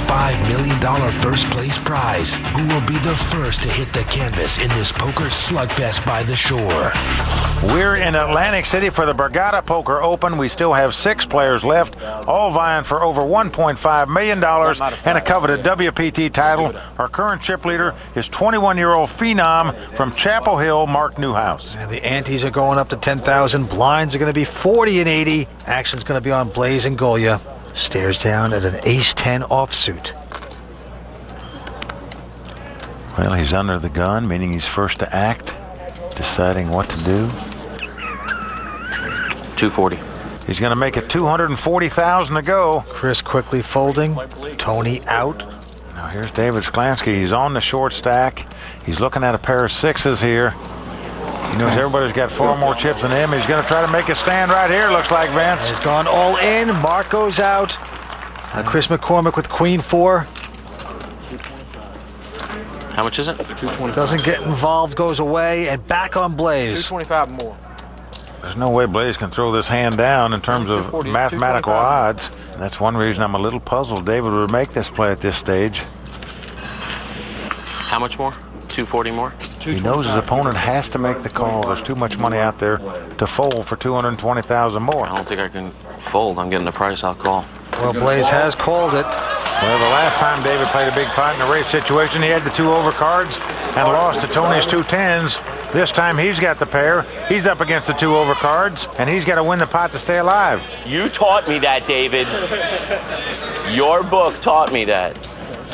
million first-place prize. Who will be the first to hit the canvas in this poker slugfest by the shore? We're in Atlantic City for the Borgata Poker Open. We still have 6 players left, all vying for over $1.5 million and a coveted WPT title. Our current chip leader is 21-year-old phenom from Chapel Hill, Mark Newhouse. And the antes are going up to 10,000. Blinds are going to be 40 and 80. Action's going to be on Blaze and Golia. Stares down at an ace-10 offsuit. Well, he's under the gun, meaning he's first to act. Deciding what to do. 240. He's going to make it 240,000 to go. Chris quickly folding. Tony out. Now here's David Sklansky. He's on the short stack. He's looking at a pair of 6s here. He knows everybody's got far more chips than him. He's going to try to make a stand right here, looks like, Vince. He's gone all in. Mark goes out. Chris McCormick with queen 4. How much is it? Doesn't get involved, goes away, and back on Blaze. 225 more. There's no way Blaze can throw this hand down in terms of mathematical odds. That's one reason I'm a little puzzled David would make this play at this stage. How much more? 240 more? He knows his opponent has to make the call. There's too much money out there to fold for 220,000 more. I don't think I can fold. I'm getting the price. I'll call. Well, Blaze has called it. Well, the last time David played a big pot in a race situation, he had the 2 overcards and lost to Tony's 2 10s. This time he's got the pair. He's up against the 2 overcards, and he's got to win the pot to stay alive. You taught me that, David. Your book taught me that.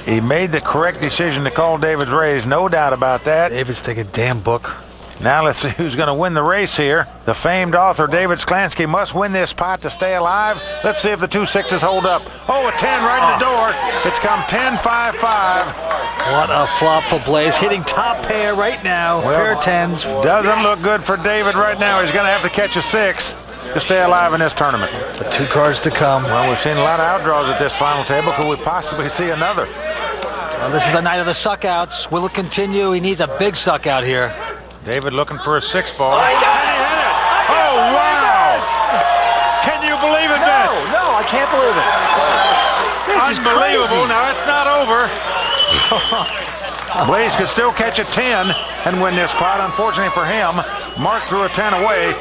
He made the correct decision to call David's raise, no doubt about that. David's taking a damn book. Now let's see who's going to win the race here. The famed author David Sklansky must win this pot to stay alive. Let's see if the 2 6s hold up. Oh, a 10 right in the door. It's come 10-5-5. What a flop for Blaze. Hitting top pair right now. Well, pair of 10s. Doesn't look good for David right now. He's going to have to catch a 6 to stay alive in this tournament. The 2 cards to come. Well, we've seen a lot of outdraws at this final table. Could we possibly see another? Well, this is the night of the suck-outs. Will it continue? He needs a big suck-out here. David looking for a 6 ball. Oh, he hit it! Oh, wow! Can you believe it, Ben? No, I can't believe it. This is unbelievable. crazy. Now, it's not over. Blaze could still catch a 10 and win this pot. Unfortunately for him, Mark threw a 10 away.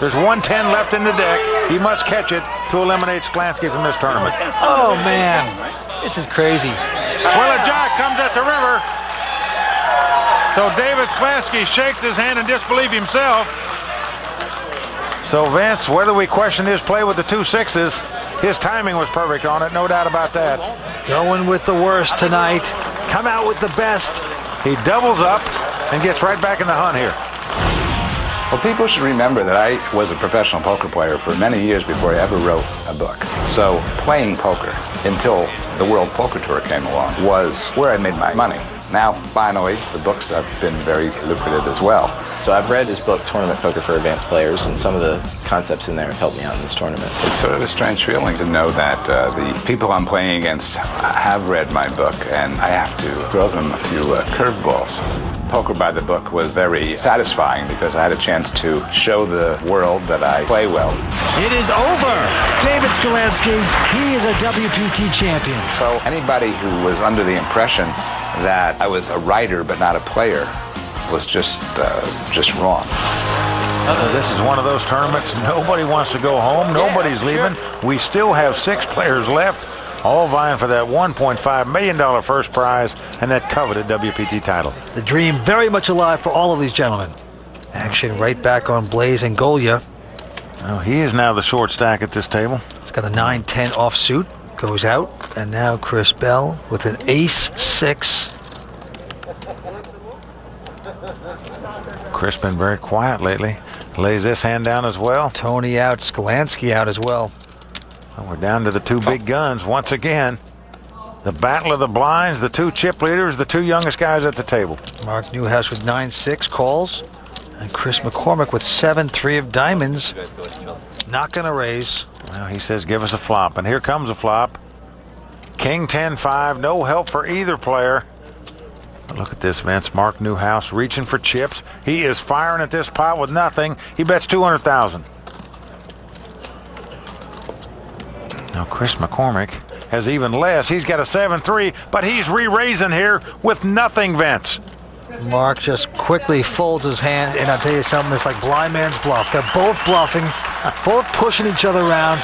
There's 110 left in the deck. He must catch it to eliminate Sklansky from this tournament. Oh, man. This is crazy. Well, a jack comes at the river. So David Sklansky shakes his hand in disbelief himself. So Vince, whether we question his play with the 2 6s, his timing was perfect on it, no doubt about that. Going with the worst tonight. Come out with the best. He doubles up and gets right back in the hunt here. Well, people should remember that I was a professional poker player for many years before I ever wrote a book. So playing poker until the World Poker Tour came along was where I made my money. Now, finally, the books have been very lucrative as well. So I've read his book, Tournament Poker for Advanced Players, and some of the concepts in there have helped me out in this tournament. It's sort of a strange feeling to know that the people I'm playing against have read my book, and I have to throw them a few curveballs. Poker by the book was very satisfying because I had a chance to show the world that I play well. It is over. David Sklansky, he is a WPT champion. So anybody who was under the impression that I was a writer but not a player was just wrong. This is one of those tournaments. Nobody wants to go home. Nobody's leaving. We still have 6 players left, all vying for that $1.5 million first prize and that coveted WPT title. The dream very much alive for all of these gentlemen. Action right back on Blaze and Golia. Well, he is now the short stack at this table. He's got a 9-10 offsuit. goes out, and now Chris Bell with an ace-6. Chris been very quiet lately. Lays this hand down as well. Tony out, Skolansky out as well. Well, we're down to the two big guns once again. The battle of the blinds, the two chip leaders, the two youngest guys at the table. Mark Newhouse with 9-6 calls. And Chris McCormick with 7-3 of diamonds. Not going to raise. Well, he says give us a flop, and here comes a flop. King 10-5, no help for either player. Look at this, Vince. Mark Newhouse reaching for chips. He is firing at this pot with nothing. He bets 200,000. Now Chris McCormick has even less. He's got a 7-3, but he's re-raising here with nothing, Vince. Mark just quickly folds his hand, and I'll tell you something, it's like blind man's bluff. They're both bluffing, both pushing each other around.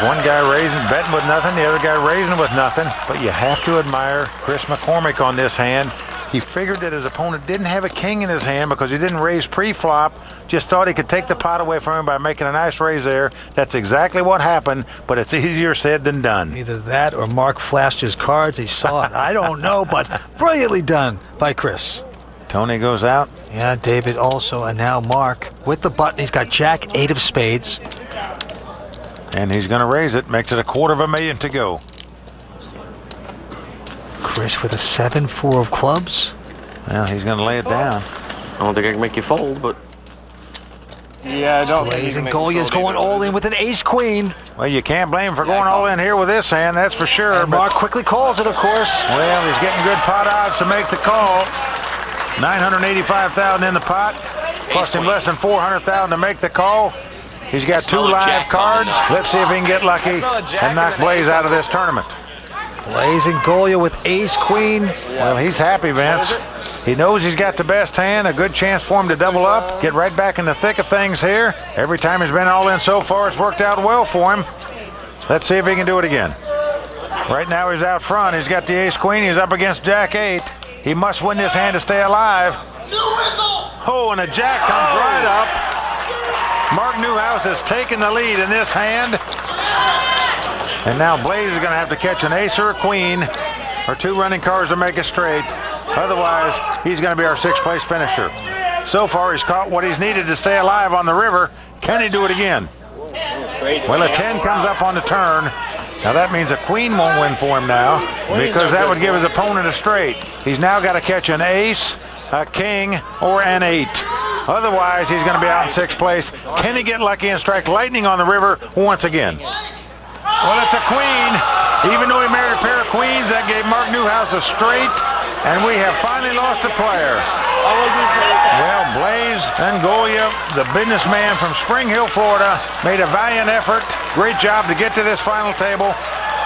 One guy raising, betting with nothing, the other guy raising with nothing. But you have to admire Chris McCormick on this hand. He figured that his opponent didn't have a king in his hand because he didn't raise pre-flop. Just thought he could take the pot away from him by making a nice raise there. That's exactly what happened, but it's easier said than done. Either that or Mark flashed his cards. He saw it. I don't know, but brilliantly done by Chris. Tony goes out. Yeah, David also, and now Mark with the button. He's got Jack 8 of spades. And he's going to raise it. Makes it $250,000 to go. Chris with a 7-4 of clubs. Well, he's going to lay it down. I don't think I can make you fold, but... Yeah, I don't think Blazing Goliath's going all in with an ace-queen. Well, you can't blame him for going all in here with this hand, that's for sure. And Mark quickly calls it, of course. Well, he's getting good pot odds to make the call. $985,000 in the pot. Cost him less than $400,000 to make the call. He's got two live cards. Let's see if he can get lucky and knock Blaze out of this tournament. Blazing Golia with ace-queen. Well, he's happy, Vince. He knows he's got the best hand, a good chance for him to double up, get right back in the thick of things here. Every time he's been all in so far, it's worked out well for him. Let's see if he can do it again. Right now he's out front. He's got the ace-queen. He's up against Jack 8. He must win this hand to stay alive. Oh, and a jack comes right up. Mark Newhouse has taken the lead in this hand. And now Blaze is going to have to catch an ace or a queen or two running cards to make it straight. Otherwise, he's going to be our 6th place finisher. So far, he's caught what he's needed to stay alive on the river. Can he do it again? Well, a 10 comes up on the turn. Now that means a queen won't win for him now because that would give his opponent a straight. He's now got to catch an ace, a king, or an 8. Otherwise, he's going to be out in 6th place. Can he get lucky and strike lightning on the river once again? Well, it's a queen. Even though he married a pair of queens, that gave Mark Newhouse a straight, and we have finally lost a player. Well, Blaze and Golia, the businessman from Spring Hill, Florida, made a valiant effort. Great job to get to this final table.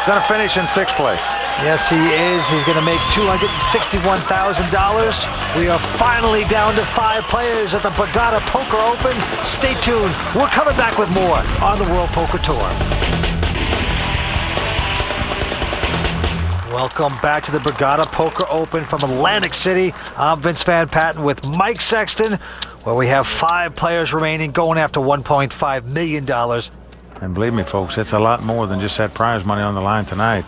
Going to finish in 6th place. Yes, he is. He's going to make $261,000. We are finally down to 5 players at the Borgata Poker Open. Stay tuned. We're coming back with more on the World Poker Tour. Welcome back to the Borgata Poker Open from Atlantic City. I'm Vince Van Patten with Mike Sexton, where we have 5 players remaining going after $1.5 million. And believe me, folks, it's a lot more than just that prize money on the line tonight.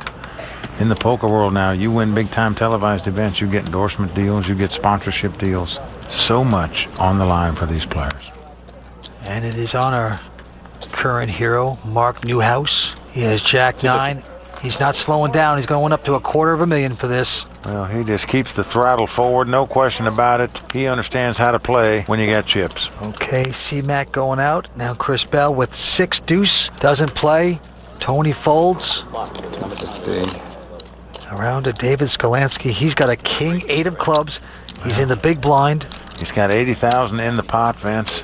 In the poker world now, you win big-time televised events, you get endorsement deals, you get sponsorship deals. So much on the line for these players. And it is on our current hero, Mark Newhouse. He has Jack 9. He's not slowing down. He's going up to $250,000 for this. Well, he just keeps the throttle forward, no question about it. He understands how to play when you got chips. Okay, C-Mac going out. Now Chris Bell with 6 deuce. Doesn't play. Tony folds. Around to David Skolansky. He's got a king 8 of clubs. He's in the big blind. He's got $80,000 in the pot, Vince.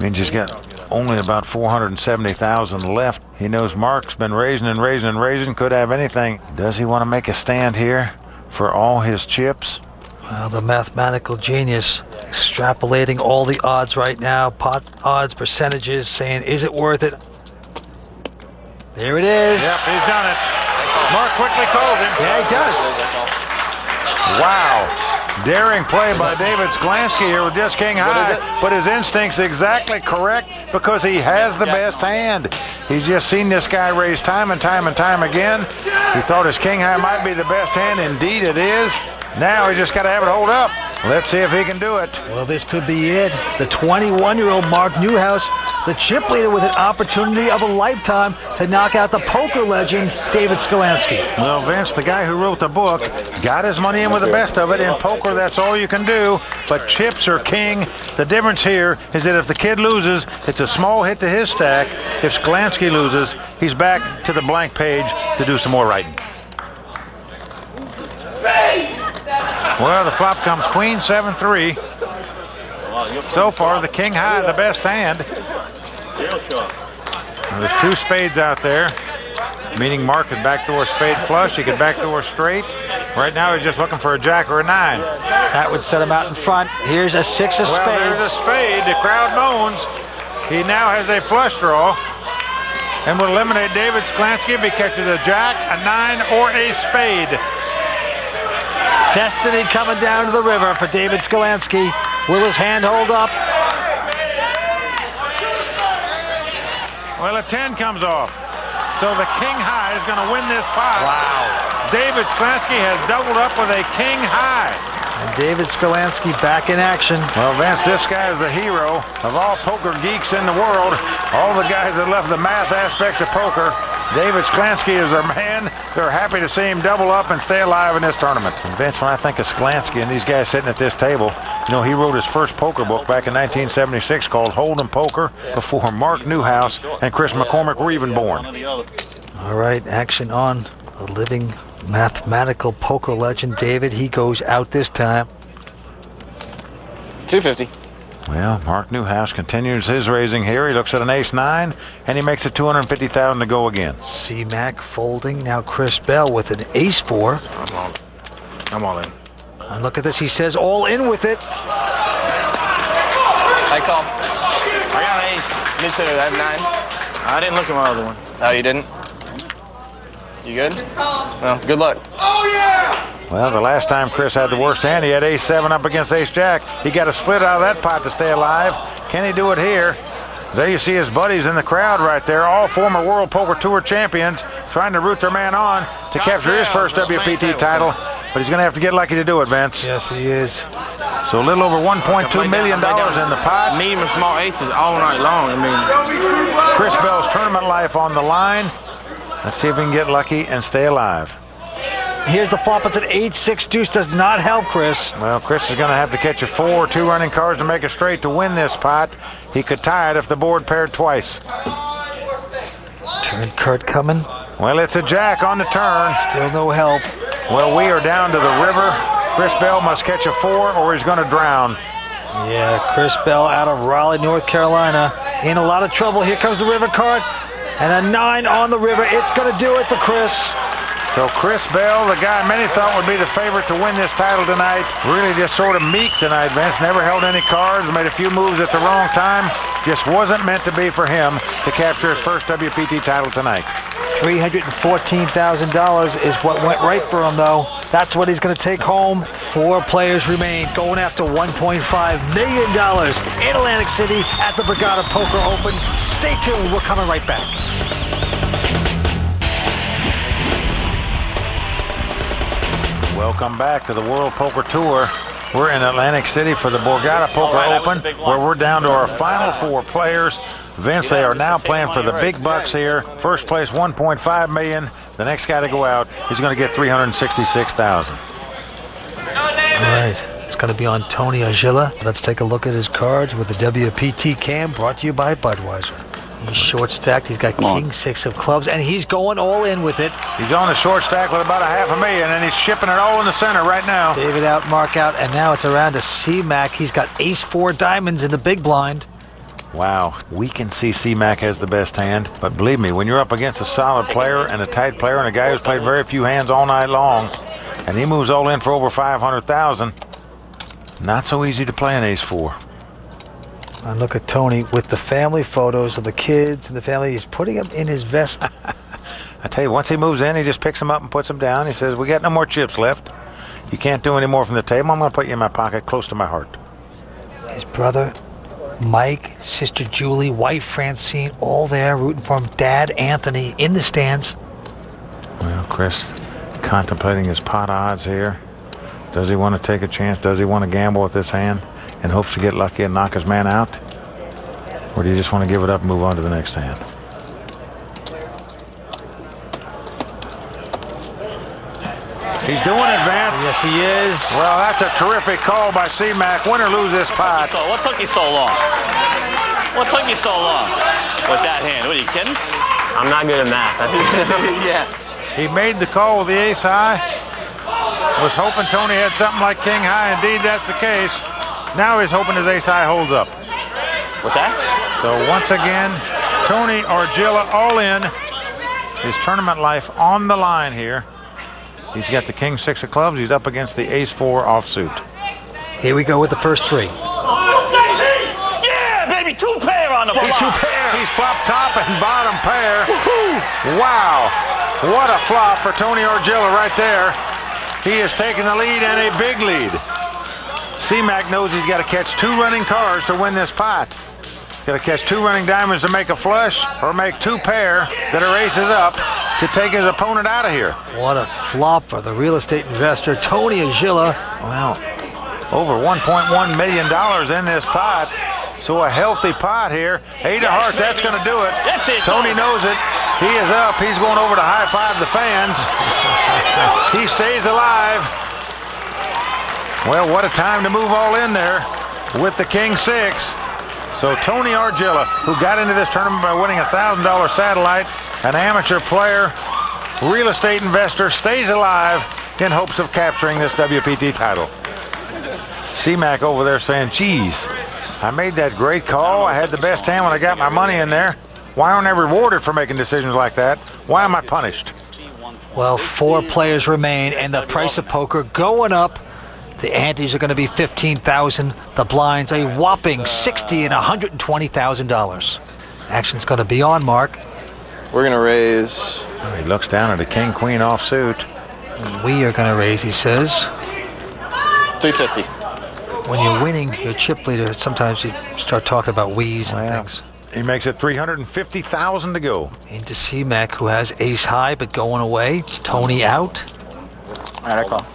Means he's got only about $470,000 left. He knows Mark's been raising and raising and raising. Could have anything. Does he want to make a stand here for all his chips? Well, the mathematical genius extrapolating all the odds right now. Pot odds, percentages, saying, is it worth it? There it is. Yep, he's done it. Mark quickly calls him. Yeah, he does. Wow. Daring play by David Skolansky here with just king high, but his instinct's exactly correct because he has the best hand. He's just seen this guy raise time and time and time again. He thought his king high might be the best hand. Indeed it is. Now he just got to have it hold up. Let's see if he can do it. Well, this could be it. The 21-year-old Mark Newhouse, the chip leader with an opportunity of a lifetime to knock out the poker legend, David Skolansky. Well, Vince, the guy who wrote the book, got his money in with the best of it. In poker, that's all you can do. But chips are king. The difference here is that if the kid loses, it's a small hit to his stack. If Skolansky loses, he's back to the blank page to do some more writing. Well, the flop comes queen, 7-3. So far, the king high, the best hand. There's two spades out there, meaning Mark could backdoor spade flush. He could backdoor straight. Right now, he's just looking for a jack or a 9. That would set him out in front. Here's a 6 of spades. Well, there's a spade. The crowd moans. He now has a flush draw and will eliminate David Skolansky if he catches a jack, a 9, or a spade. Destiny coming down to the river for David Skolansky. Will his hand hold up? Well, a 10 comes off. So the king high is going to win this pot. Wow. David Skolansky has doubled up with a king high. And David Skolansky back in action. Well, Vince, this guy is the hero of all poker geeks in the world. All the guys that love the math aspect of poker. David Skolansky is their man. They're happy to see him double up and stay alive in this tournament. And Vince, when I think of Skolansky and these guys sitting at this table, you know, he wrote his first poker book back in 1976 called Hold'em Poker before Mark Newhouse and Chris McCormick were even born. All right, action on. A living mathematical poker legend, David. He goes out this time. 250. Well, Mark Newhouse continues his raising here. He looks at an ace-9, and he makes it $250,000 to go again. C-Mac folding. Now Chris Bell with an ace-4. I'm all in. And look at this. He says all in with it. I call. I got an ace. Mid center, I have 9. I didn't look at my other one. Oh, you didn't? You good? Well, good luck. Oh, yeah! Well, the last time Chris had the worst hand, he had ace-7 up against ace-jack. He got a split out of that pot to stay alive. Can he do it here? There you see his buddies in the crowd right there, all former World Poker Tour champions, trying to root their man on to capture his first WPT title. But he's going to have to get lucky to do it, Vince. Yes, he is. So a little over $1.2 million in the pot. Medium and small aces all night long. Chris Bell's tournament life on the line. Let's see if we can get lucky and stay alive. Here's the flop. It's an 8-6 deuce. Does not help Chris. Well, Chris is going to have to catch a 4 or 2 running cards to make it straight to win this pot. He could tie it if the board paired twice. Turn card coming. Well, it's a jack on the turn. Still no help. Well, we are down to the river. Chris Bell must catch a 4 or he's going to drown. Yeah, Chris Bell out of Raleigh, North Carolina. In a lot of trouble. Here comes the river card. And a 9 on the river. It's going to do it for Chris. So Chris Bell, the guy many thought would be the favorite to win this title tonight, really just sort of meek tonight, Vince. Never held any cards, made a few moves at the wrong time. Just wasn't meant to be for him to capture his first WPT title tonight. $314,000 is what went right for him, though. That's what he's going to take home. 4 players remain, going after $1.5 million in Atlantic City at the Borgata Poker Open. Stay tuned. We're coming right back. Welcome back to the World Poker Tour. We're in Atlantic City for the Borgata Poker Open, where we're down to our final 4 players. Vince, they are now playing for the big bucks here. First place, $1.5 million. The next guy to go out, he's going to get $366,000. All right, it's going to be on Tony Agila. Let's take a look at his cards with the WPT cam, brought to you by Budweiser. He's short stacked. He's got king 6 of clubs, and he's going all in with it. He's on a short stack with about $500,000, and he's shipping it all in the center right now. David out, Mark out, and now it's around to C-Mac. He's got ace-4 diamonds in the big blind. Wow, we can see C-Mac has the best hand, but believe me, when you're up against a solid player and a tight player and a guy who's played very few hands all night long, and he moves all in for over $500,000, not so easy to play an ace-4. And look at Tony with the family photos of the kids and the family. He's putting them in his vest. I tell you, once he moves in, he just picks them up and puts them down. He says, we got no more chips left. You can't do any more from the table. I'm going to put you in my pocket close to my heart. His brother, Mike, sister Julie, wife Francine, all there rooting for him. Dad Anthony in the stands. Well, Chris contemplating his pot odds here. Does he want to take a chance? Does he want to gamble with this hand in hopes to get lucky and knock his man out? Or do you just want to give it up and move on to the next hand? He's doing it, Vance. Yes, he is. Well, that's a terrific call by C-Mac. Win or lose this pot. What took you so long? What took you so long with that hand? What, are you kidding? I'm not good at math. That's Yeah. He made the call with the ace high. Was hoping Tony had something like king high. Indeed, that's the case. Now he's hoping his ace high holds up. What's that? So once again, Tony Argilla all in. His tournament life on the line here. He's got the king six of clubs. He's up against the ace four offsuit. Here we go with the first three. Yeah, baby, two pair on the flop. He's two pair. He's flop top and bottom pair. Wow, what a flop for Tony Argilla right there. He is taking the lead and a big lead. C-Mac knows he's got to catch two running cars to win this pot. Got to catch two running diamonds to make a flush or make two pair that are aces up to take his opponent out of here. What a flop for the real estate investor, Tony Argilla. Wow, over $1.1 million in this pot. So a healthy pot here. Eight of hearts, that's going to do it. That's it. Tony knows it. He is up. He's going over to high five the fans. He stays alive. Well, what a time to move all in there with the king six. So Tony Argilla, who got into this tournament by winning a $1,000 satellite, an amateur player, real estate investor, stays alive in hopes of capturing this WPT title. C-Mac over there saying, geez, I made that great call. I had the best hand when I got my money in there. Why aren't I rewarded for making decisions like that? Why am I punished? Well, four players remain and the price of poker going up. The antes are going to be $15,000. The blinds a whopping $60,000 and $120,000. Action's going to be on, Mark. We're going to raise. Oh, he looks down at a king-queen offsuit. We are going to raise, he says. 350. When you're winning your chip leader, sometimes you start talking about wheeze and things. He makes it $350,000 to go. Into C-Mac, who has ace high, but going away. Tony out. All right, I call.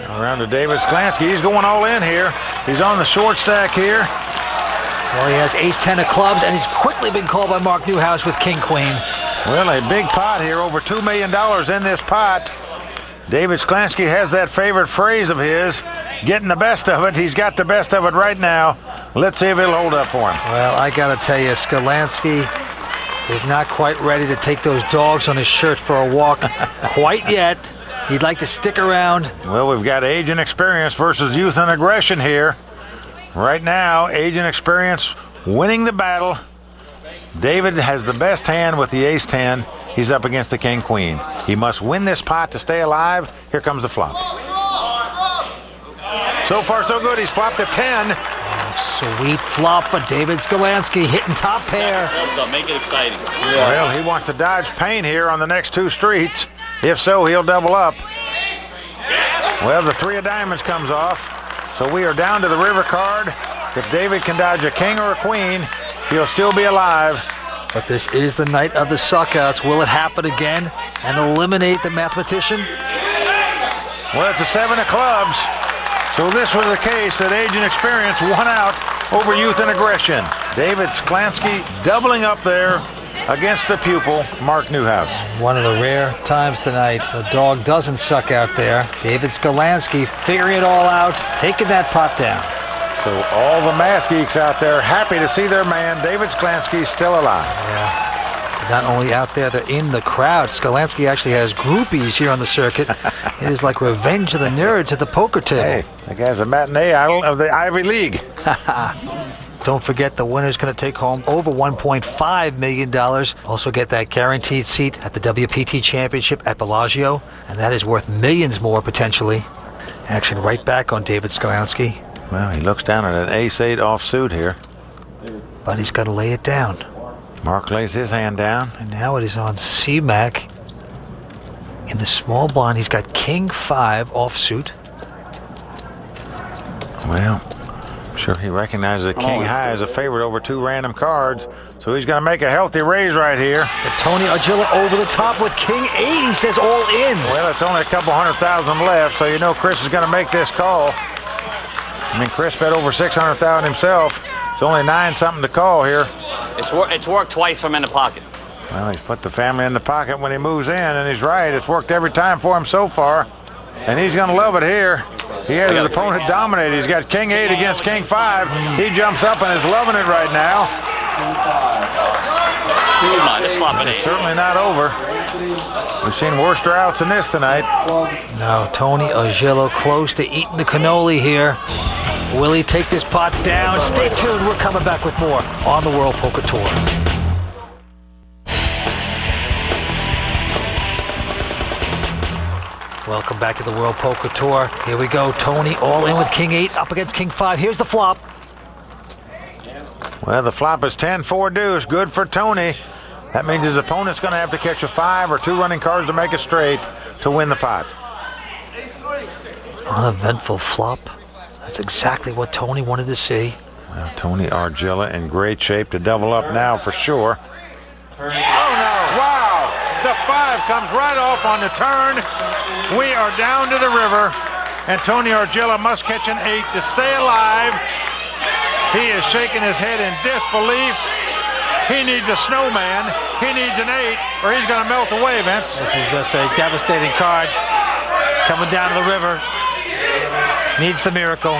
Around to David Sklansky. He's going all in here. He's on the short stack here. Well, he has ace-10 of clubs, and he's quickly been called by Mark Newhouse with king-queen. Well, a big pot here, over $2 million in this pot. David Sklansky has that favorite phrase of his, getting the best of it. He's got the best of it right now. Let's see if it'll hold up for him. Well, I got to tell you, Skalansky is not quite ready to take those dogs on his shirt for a walk quite yet. He'd like to stick around. Well, we've got age and experience versus youth and aggression here. Right now, age and experience winning the battle. David has the best hand with the ace-10. He's up against the king-queen. He must win this pot to stay alive. Here comes the flop. So far, so good. He's flopped a 10. Sweet flop for David Skalansky, hitting top pair. Make it exciting. Yeah. Well, he wants to dodge pain here on the next two streets. If so, he'll double up. Well, the three of diamonds comes off. So we are down to the river card. If David can dodge a king or a queen, he'll still be alive. But this is the night of the suckouts. Will it happen again and eliminate the mathematician? Well, it's a 7 of clubs. So this was a case that age and experience won out over youth and aggression. David Sklansky doubling up there against the pupil, Mark Newhouse. One of the rare times tonight, the dog doesn't suck out there. David Skalansky figuring it all out, taking that pot down. So all the math geeks out there happy to see their man, David Sklansky, still alive. Yeah. Not only out there, they're in the crowd. Skalansky actually has groupies here on the circuit. It is like Revenge of the Nerds at the poker table. Hey, that guy's a matinee idol of the Ivy League. Don't forget the winner's going to take home over $1.5 million. Also get that guaranteed seat at the WPT Championship at Bellagio, and that is worth millions more potentially. Action right back on David Skalansky. Well, he looks down at an ace-8 offsuit here. But he's got to lay it down. Mark lays his hand down. And now it is on C-Mac. In the small blind, he's got king 5 offsuit. Well, I'm sure Sure, he recognizes that king high is a favorite over 2 random cards, so he's going to make a healthy raise right here. And Tony Argilla over the top with king 8. He says all in. Well, it's only a couple 100,000 left, so you know Chris is going to make this call. I mean, Chris bet over 600,000 himself. It's only 9 something to call here. It's worked twice from in the pocket. Well, he's put the family in the pocket when he moves in, and he's right. It's worked every time for him so far, and he's going to love it here. He has his opponent dominated. He's got king 8 against king 5. He jumps up and is loving it right now. Come on, just flop an 8. It's certainly not over. We've seen worse droughts than this tonight. Now Tony Argilla close to eating the cannoli here. Will he take this pot down? Stay tuned. We're coming back with more on the World Poker Tour. Welcome back to the World Poker Tour. Here we go. Tony all in with king 8 up against king 5. Here's the flop. Well, the flop is 10-4 deuce. Good for Tony. That means his opponent's going to have to catch a 5 or 2 running cards to make it straight to win the pot. Uneventful flop. That's exactly what Tony wanted to see. Well, Tony Argilla in great shape to double up now for sure. Oh, no. Wow. The 5 comes right off on the turn. We are down to the river, and Tony Argilla must catch an 8 to stay alive. He is shaking his head in disbelief. He needs a snowman. He needs an 8, or he's going to melt away, Vince. This is just a devastating card. Coming down to the river. Needs the miracle.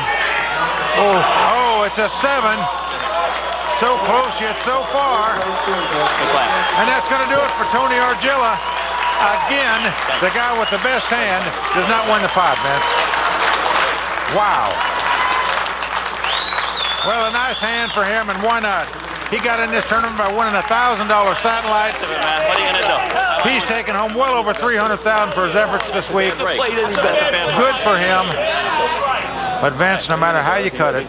Oh, it's a 7. So close yet so far. And that's going to do it for Tony Argilla. Again, the guy with the best hand does not win the pot, Vince. Wow. Well, a nice hand for him, and why not? He got in this tournament by winning a $1,000 satellite. What are you going to do? He's taken home well over $300,000 for his efforts this week. Good for him. But Vince, no matter how you cut it,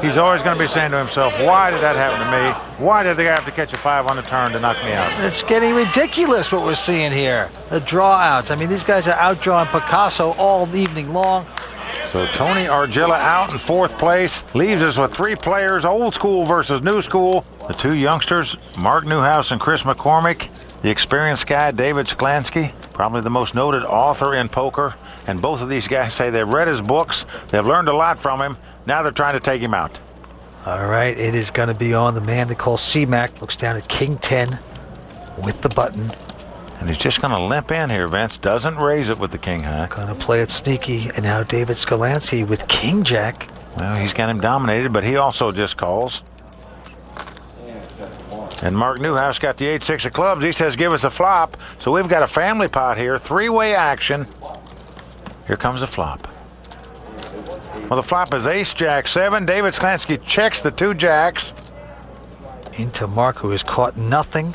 he's always going to be saying to himself, why did that happen to me? Why did they have to catch a 5 on the turn to knock me out? It's getting ridiculous what we're seeing here. The draw-outs. I mean, these guys are outdrawing Picasso all evening long. So Tony Argilla out in 4th place. Leaves us with 3 players, old school versus new school. The 2 youngsters, Mark Newhouse and Chris McCormick. The experienced guy, David Sklansky, probably the most noted author in poker. And both of these guys say they've read his books. They've learned a lot from him. Now they're trying to take him out. All right, it is going to be on the man they call C-Mac. Looks down at king 10 with the button. And he's just going to limp in here, Vince. Doesn't raise it with the king high. Going to play it sneaky. And now David Skolansky with king jack. Well, he's got him dominated, but he also just calls. And Mark Newhouse got the 8-6 of clubs. He says, give us a flop. So we've got a family pot here, 3-way action. Here comes the flop. Well, the flop is ace jack 7. David Sklansky checks the 2 jacks. Into Mark, who has caught nothing,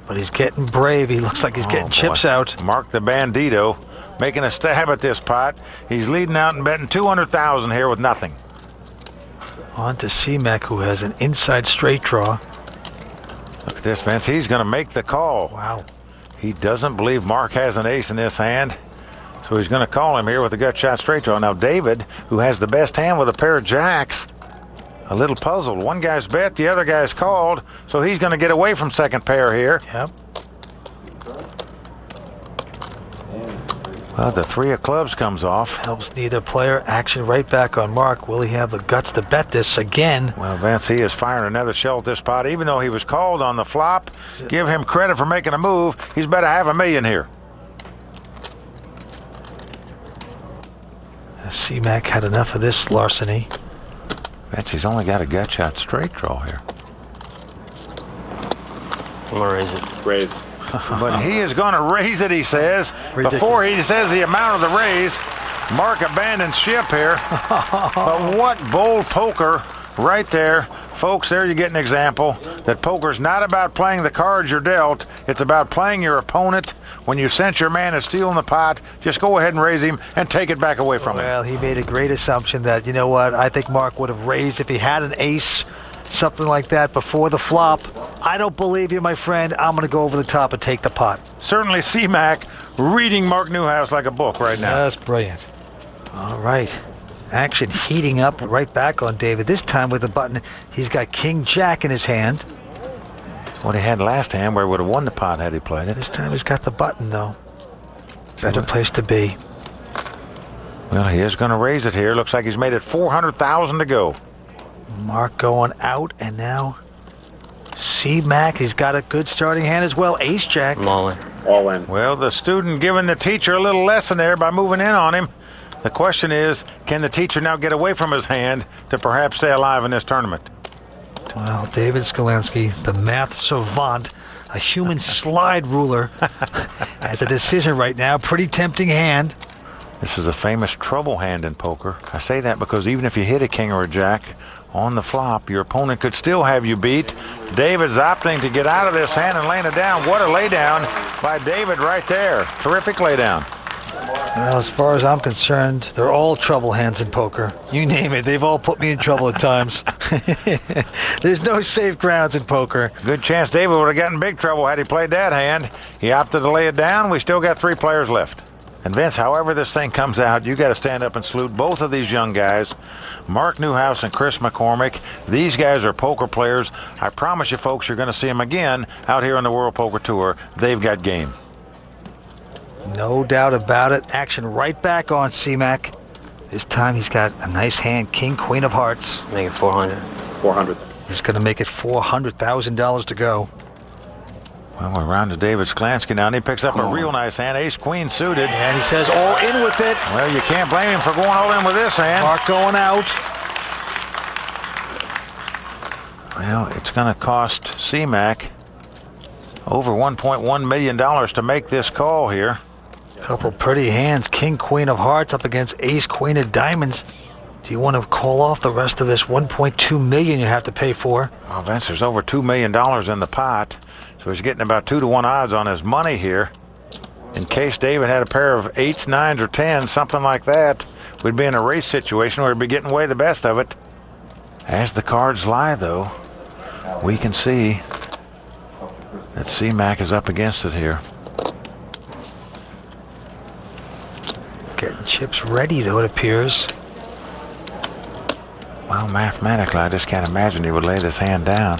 but he's getting brave. He looks like he's getting chips out. Mark the Bandito making a stab at this pot. He's leading out and betting 200,000 here with nothing. On to C-Mac, who has an inside straight draw. Look at this, Vince. He's going to make the call. Wow. He doesn't believe Mark has an ace in this hand. So he's going to call him here with a gut shot straight draw. Now David, who has the best hand with a pair of jacks, a little puzzled. One guy's bet, the other guy's called, so he's going to get away from second pair here. Yep. Well, the 3 of clubs comes off. Helps neither player. Action right back on Mark. Will he have the guts to bet this again? Well, Vince, he is firing another shell at this pot. Even though he was called on the flop, give him credit for making a move. He's bet $500,000 here. C-Mac had enough of this larceny. Vince, he's only got a gut shot straight draw here. I'm going to raise it. Raise. But he is going to raise it, he says. Ridiculous. Before he says the amount of the raise, Mark abandons ship here. But what bold poker right there. Folks, there you get an example that poker's not about playing the cards you're dealt. It's about playing your opponent. When you sense your man is stealing the pot, just go ahead and raise him and take it back away from him. Well, he made a great assumption that, you know what, I think Mark would have raised if he had an ace, something like that before the flop. I don't believe you, my friend. I'm going to go over the top and take the pot. Certainly C-Mac reading Mark Newhouse like a book right now. That's brilliant. All right. Action heating up right back on David. This time with the button, he's got King Jack in his hand. That's what he had last hand, where he would have won the pot had he played it. This time he's got the button, though. Better place to be. Well, he is going to raise it here. Looks like he's made it 400,000 to go. Mark going out, and now C-Mac. He's got a good starting hand as well. Ace Jack. All in. All in. Well, the student giving the teacher a little lesson there by moving in on him. The question is, can the teacher now get away from his hand to perhaps stay alive in this tournament? Well, David Skolansky, the math savant, a human slide ruler, has a decision right now. Pretty tempting hand. This is a famous trouble hand in poker. I say that because even if you hit a king or a jack on the flop, your opponent could still have you beat. David's opting to get out of this hand and laying it down. What a laydown by David right there. Terrific laydown. Well, as far as I'm concerned, they're all trouble hands in poker. You name it, they've all put me in trouble at times. There's no safe grounds in poker. Good chance David would have gotten in big trouble had he played that hand. He opted to lay it down. We still got 3 players left. And Vince, however this thing comes out, you got to stand up and salute both of these young guys, Mark Newhouse and Chris McCormick. These guys are poker players. I promise you folks, you're going to see them again out here on the World Poker Tour. They've got game. No doubt about it. Action right back on C-Mac. This time he's got a nice hand, King, Queen of Hearts. Make it 400. 400. He's going to make it $400,000 to go. Well, we're around to David Skolansky now, and he picks up a real nice hand, ace queen suited. And he says all in with it. Well, you can't blame him for going all in with this hand. Mark going out. Well, it's going to cost C-Mac over $1.1 million to make this call here. Couple pretty hands, King, Queen of Hearts up against Ace, Queen of Diamonds. Do you want to call off the rest of this $1.2 million you have to pay for? Well, Vince, there's over $2 million in the pot. So he's getting about 2-to-1 odds on his money here. In case David had a pair of 8s, 9s, or 10s, something like that, we'd be in a race situation where we'd be getting away the best of it. As the cards lie, though, we can see that C-Mac is up against it here. Getting chips ready, though, it appears. Well, mathematically, I just can't imagine he would lay this hand down.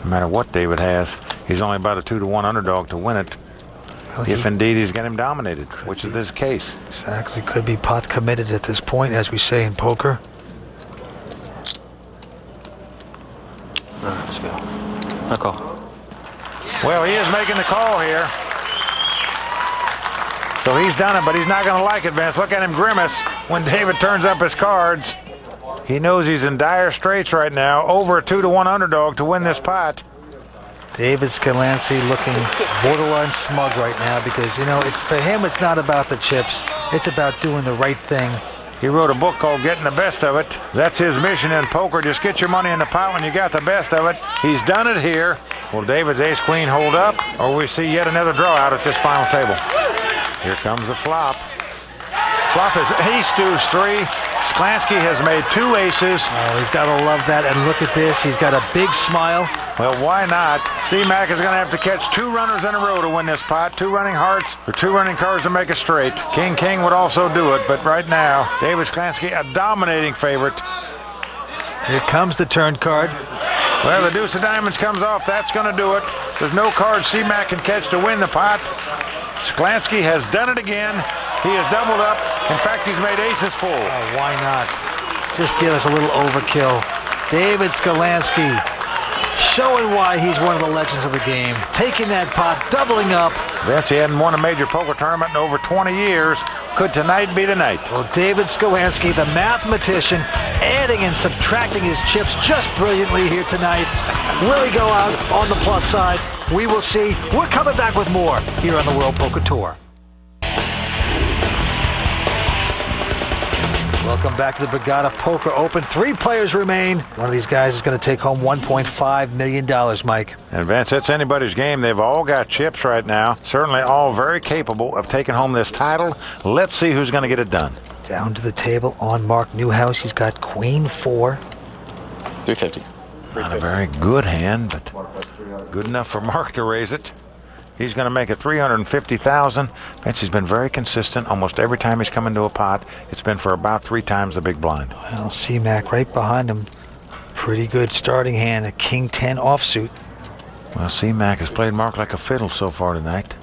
No matter what David has, he's only about a 2-to-1 underdog to win it. Well, if indeed he's got him dominated, which is this case. Exactly. Could be pot committed at this point, as we say in poker. Let's go. No call. Well, he is making the call here. So he's done it, but he's not going to like it, Vince. Look at him grimace when David turns up his cards. He knows he's in dire straits right now, over a 2-to-1 underdog to win this pot. David Skolansky looking borderline smug right now because, you know, for him it's not about the chips. It's about doing the right thing. He wrote a book called Getting the Best of It. That's his mission in poker. Just get your money in the pot when you got the best of it. He's done it here. Will David's ace-queen hold up, or will we see yet another draw out at this final table? Here comes the flop. Flop is ace deuce 3. Skolansky has made 2 aces. Oh, he's got to love that. And look at this. He's got a big smile. Well, why not? C-Mac is going to have to catch 2 runners in a row to win this pot. 2 running hearts or 2 running cards to make a straight. King would also do it, but right now, David Skolansky, a dominating favorite. Here comes the turn card. Well, the deuce of diamonds comes off. That's going to do it. There's no card C-Mac can catch to win the pot. Skolansky has done it again. He has doubled up. In fact, he's made aces full. Oh, why not? Just give us a little overkill. David Skolansky showing why he's one of the legends of the game. Taking that pot, doubling up. Vince, he hadn't won a major poker tournament in over 20 years. Could tonight be the night? Well, David Skolansky, the mathematician, adding and subtracting his chips just brilliantly here tonight. Will he go out on the plus side? We will see. We're coming back with more here on the World Poker Tour. Welcome back to the Borgata Poker Open. 3 players remain. One of these guys is going to take home $1.5 million, Mike. And Vince, it's anybody's game. They've all got chips right now. Certainly all very capable of taking home this title. Let's see who's going to get it done. Down to the table on Mark Newhouse. He's got Queen 4. 350. Not a very good hand, but good enough for Mark to raise it. He's going to make it $350,000. Vince has been very consistent. Almost every time he's come into a pot, it's been for about 3 times the big blind. Well, C-Mac right behind him. Pretty good starting hand, a king 10 offsuit. Well, C-Mac has played Mark like a fiddle so far tonight.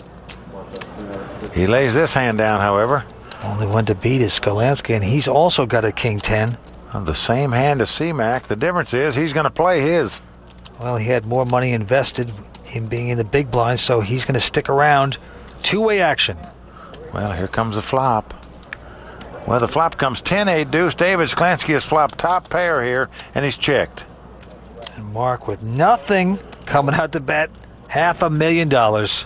He lays this hand down, however. Only one to beat is Skolansky, and he's also got a king 10. The same hand as C-Mac. The difference is he's going to play his. Well, he had more money invested, him being in the big blind, so he's going to stick around. Two-way action. Well, here comes the flop. Well, the flop comes 10-8 deuce. David Skolansky has flopped top pair here, and he's checked. And Mark with nothing coming out to bet $500,000.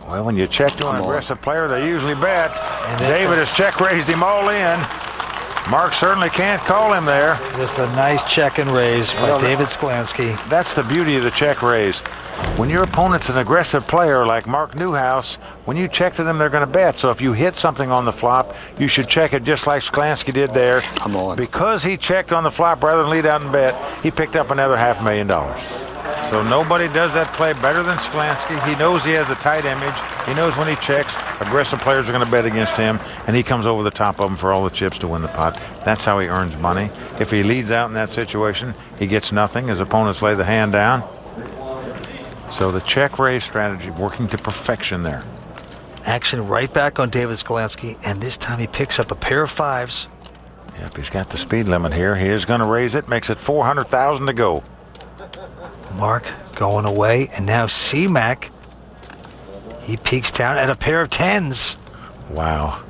Well, when you check to an aggressive player, they usually bet. And David has check raised him all in. Mark certainly can't call him there. Just a nice check and raise by David Skolansky. That's the beauty of the check raise. When your opponent's an aggressive player like Mark Newhouse, when you check to them, they're going to bet. So if you hit something on the flop, you should check it just like Skolansky did there. Come on. Because he checked on the flop rather than lead out and bet, he picked up another $500,000. So nobody does that play better than Skolansky. He knows he has a tight image. He knows when he checks, aggressive players are going to bet against him, and he comes over the top of them for all the chips to win the pot. That's how he earns money. If he leads out in that situation, he gets nothing. His opponents lay the hand down. So the check raise strategy working to perfection there. Action right back on David Skolansky, and this time he picks up a pair of fives. Yep, he's got the speed limit here. He is going to raise it, makes it $400,000 to go. Mark going away, and now C-Mac. He peeks down at a pair of 10s. Wow.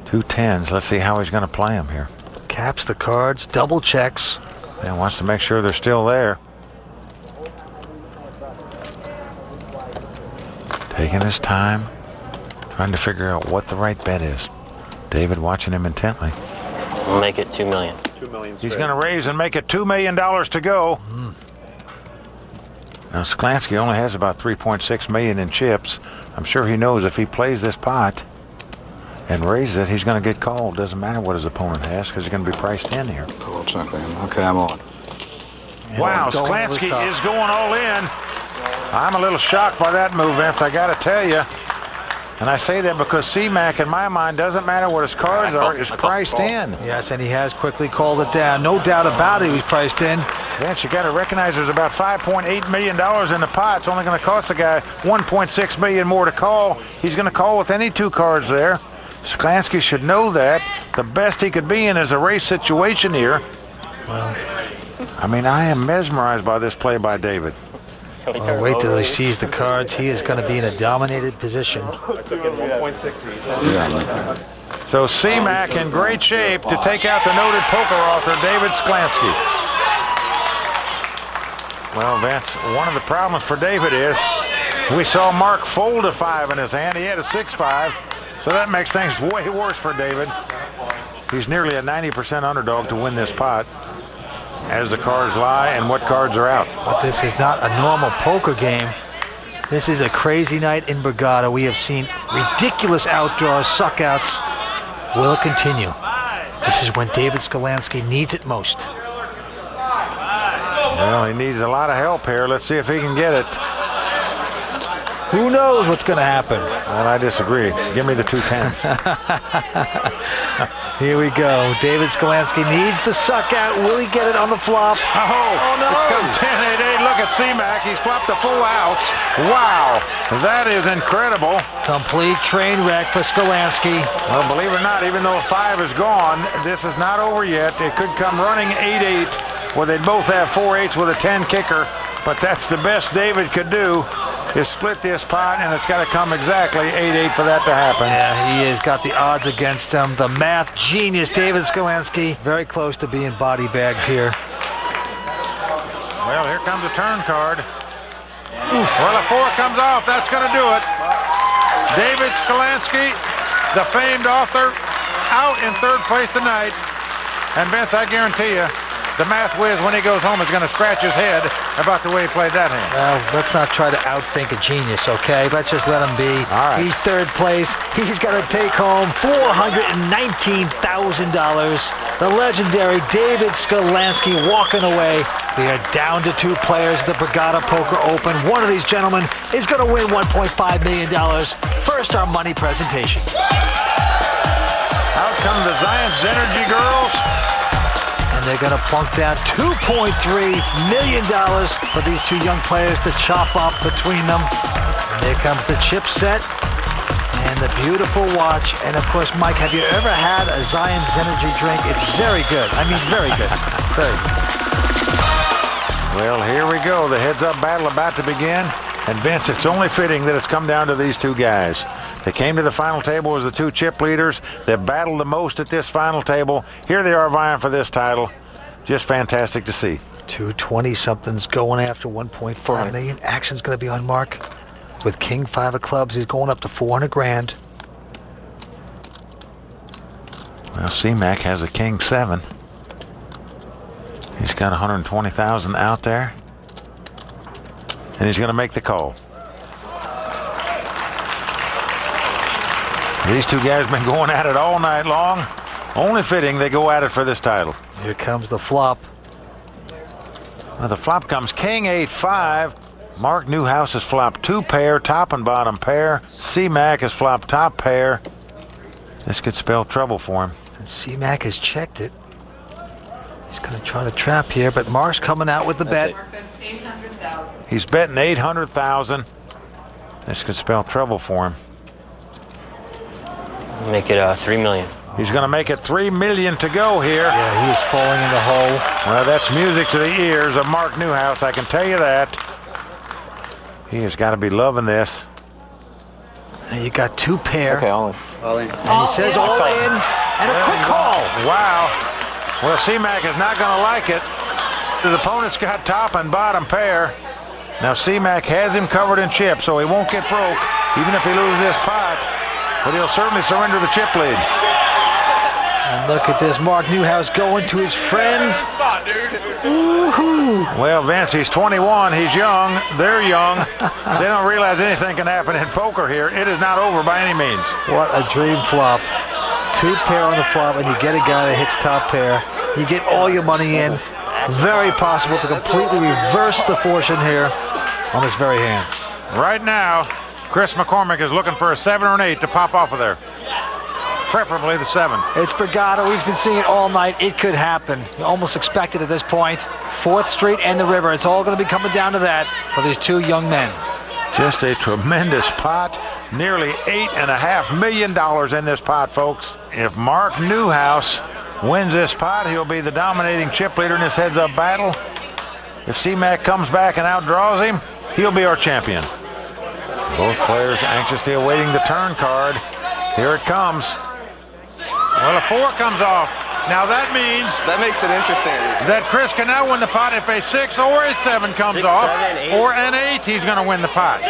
2 10s. Let's see how he's going to play them here. Caps the cards, double checks. And wants to make sure they're still there. Taking his time, trying to figure out what the right bet is. David watching him intently. We'll make it $2 million. He's going to raise and make it $2 million to go. Now Skolansky only has about $3.6 million in chips. I'm sure he knows if he plays this pot and raises it, he's going to get called. Doesn't matter what his opponent has because he's going to be priced in here. Call something. Okay, I'm on. Wow, Skolansky is going all in. I'm a little shocked by that move, Vince, I got to tell you. And I say that because C-Mac, in my mind, doesn't matter what his cards are, is priced in. Yes, and he has quickly called it down. No doubt about it, he's priced in. Vince, you got to recognize there's about $5.8 million in the pot. It's only going to cost the guy $1.6 million more to call. He's going to call with any 2 cards there. Skolansky should know that. The best he could be in is a race situation here. Well, I mean, I am mesmerized by this play by David. Well, wait till he sees the cards. He is going to be in a dominated position. So C-Mac in great shape to take out the noted poker author, David Skolansky. Well, Vince, one of the problems for David is we saw Mark fold a 5 in his hand. He had a 6-5, so that makes things way worse for David. He's nearly a 90% underdog to win this pot, as the cards lie and what cards are out. But this is not a normal poker game. This is a crazy night in Borgata. We have seen ridiculous outdraws, suckouts. Will it continue? This is when David Skolansky needs it most. Well, he needs a lot of help here. Let's see if he can get it. Who knows what's going to happen? Well, I disagree. Give me the 2 10s. Here we go. David Skolansky needs the suck out. Will he get it on the flop? Oh no! It's come 10-8-8. Look at C-Mac. He's flopped the full outs. Wow, that is incredible. Complete train wreck for Skolansky. Well, believe it or not, even though a 5 is gone, this is not over yet. It could come running 8-8, where they'd both have 4 8s with a 10 kicker. But that's the best David could do, is split this pot, and it's got to come exactly 8-8 for that to happen. Yeah, he has got the odds against him. The math genius, David Skolansky, very close to being body bagged here. Well, here comes a turn card. Well, a 4 comes off. That's going to do it. David Skolansky, the famed author, out in 3rd place tonight. And Vince, I guarantee you, The math whiz, when he goes home, is going to scratch his head about the way he played that hand. Well, let's not try to outthink a genius, okay? Let's just let him be. All right. He's third place. He's going to take home $419,000. The legendary David Skolansky walking away. We are down to 2 players at the Borgata Poker Open. One of these gentlemen is going to win $1.5 million. First, our money presentation. Out come the Zions Energy girls. And they're going to plunk down $2.3 million for these 2 young players to chop up between them. And there comes the chip set and the beautiful watch. And of course, Mike, have you ever had a Zions Energy drink? It's very good. I mean, very good. Very good. Well, here we go. The heads-up battle about to begin. And Vince, it's only fitting that it's come down to these 2 guys. They came to the final table as the 2 chip leaders. They've battled the most at this final table. Here they are vying for this title. Just fantastic to see. 220-somethings going after 1.4 million. Action's going to be on Mark. With King 5 of clubs, he's going up to 400 grand. Well, C-Mac has a King 7. He's got 120,000 out there. And he's going to make the call. These 2 guys have been going at it all night long. Only fitting they go at it for this title. Here comes the flop. Well, the flop comes King 8-5. Mark Newhouse has flopped 2 pair, top and bottom pair. C-Mac has flopped top pair. This could spell trouble for him. And C-Mac has checked it. He's going to try to trap here, but Mark's coming out with the bet. He's betting 800,000. This could spell trouble for him. Make it $3 million. He's going to make it $3 million to go here. Yeah, he is falling in the hole. Well, that's music to the ears of Mark Newhouse, I can tell you that. He has got to be loving this. And you got 2 pair. Okay, all in. And he says all in, and a quick call. Wow. Well, C-Mac is not going to like it. His opponent's got top and bottom pair. Now, C-Mac has him covered in chips, so he won't get broke, even if he loses this pot. But he'll certainly surrender the chip lead. And look at this, Mark Newhouse going to his friends. Well, Vince, he's 21. He's young. They're young. They don't realize anything can happen in poker here. It is not over by any means. What a dream flop. 2 pair on the flop, and you get a guy that hits top pair. You get all your money in. Very possible to completely reverse the fortune here on this very hand. Right now, Chris McCormick is looking for a 7 or an 8 to pop off of there. Preferably the 7. It's Borgata. We've been seeing it all night. It could happen. You almost expect it at this point. 4th Street and the river. It's all going to be coming down to that for these 2 young men. Just a tremendous pot. Nearly $8.5 million in this pot, folks. If Mark Newhouse wins this pot, he'll be the dominating chip leader in this heads-up battle. If C-Mac comes back and outdraws him, he'll be our champion. Both players anxiously awaiting the turn card. Here it comes. Well, a 4 comes off. Now that means That makes it interesting. that Chris can now win the pot if a 6 or a 7 comes 6, off, 7, 8. or an 8, he's going to win the pot.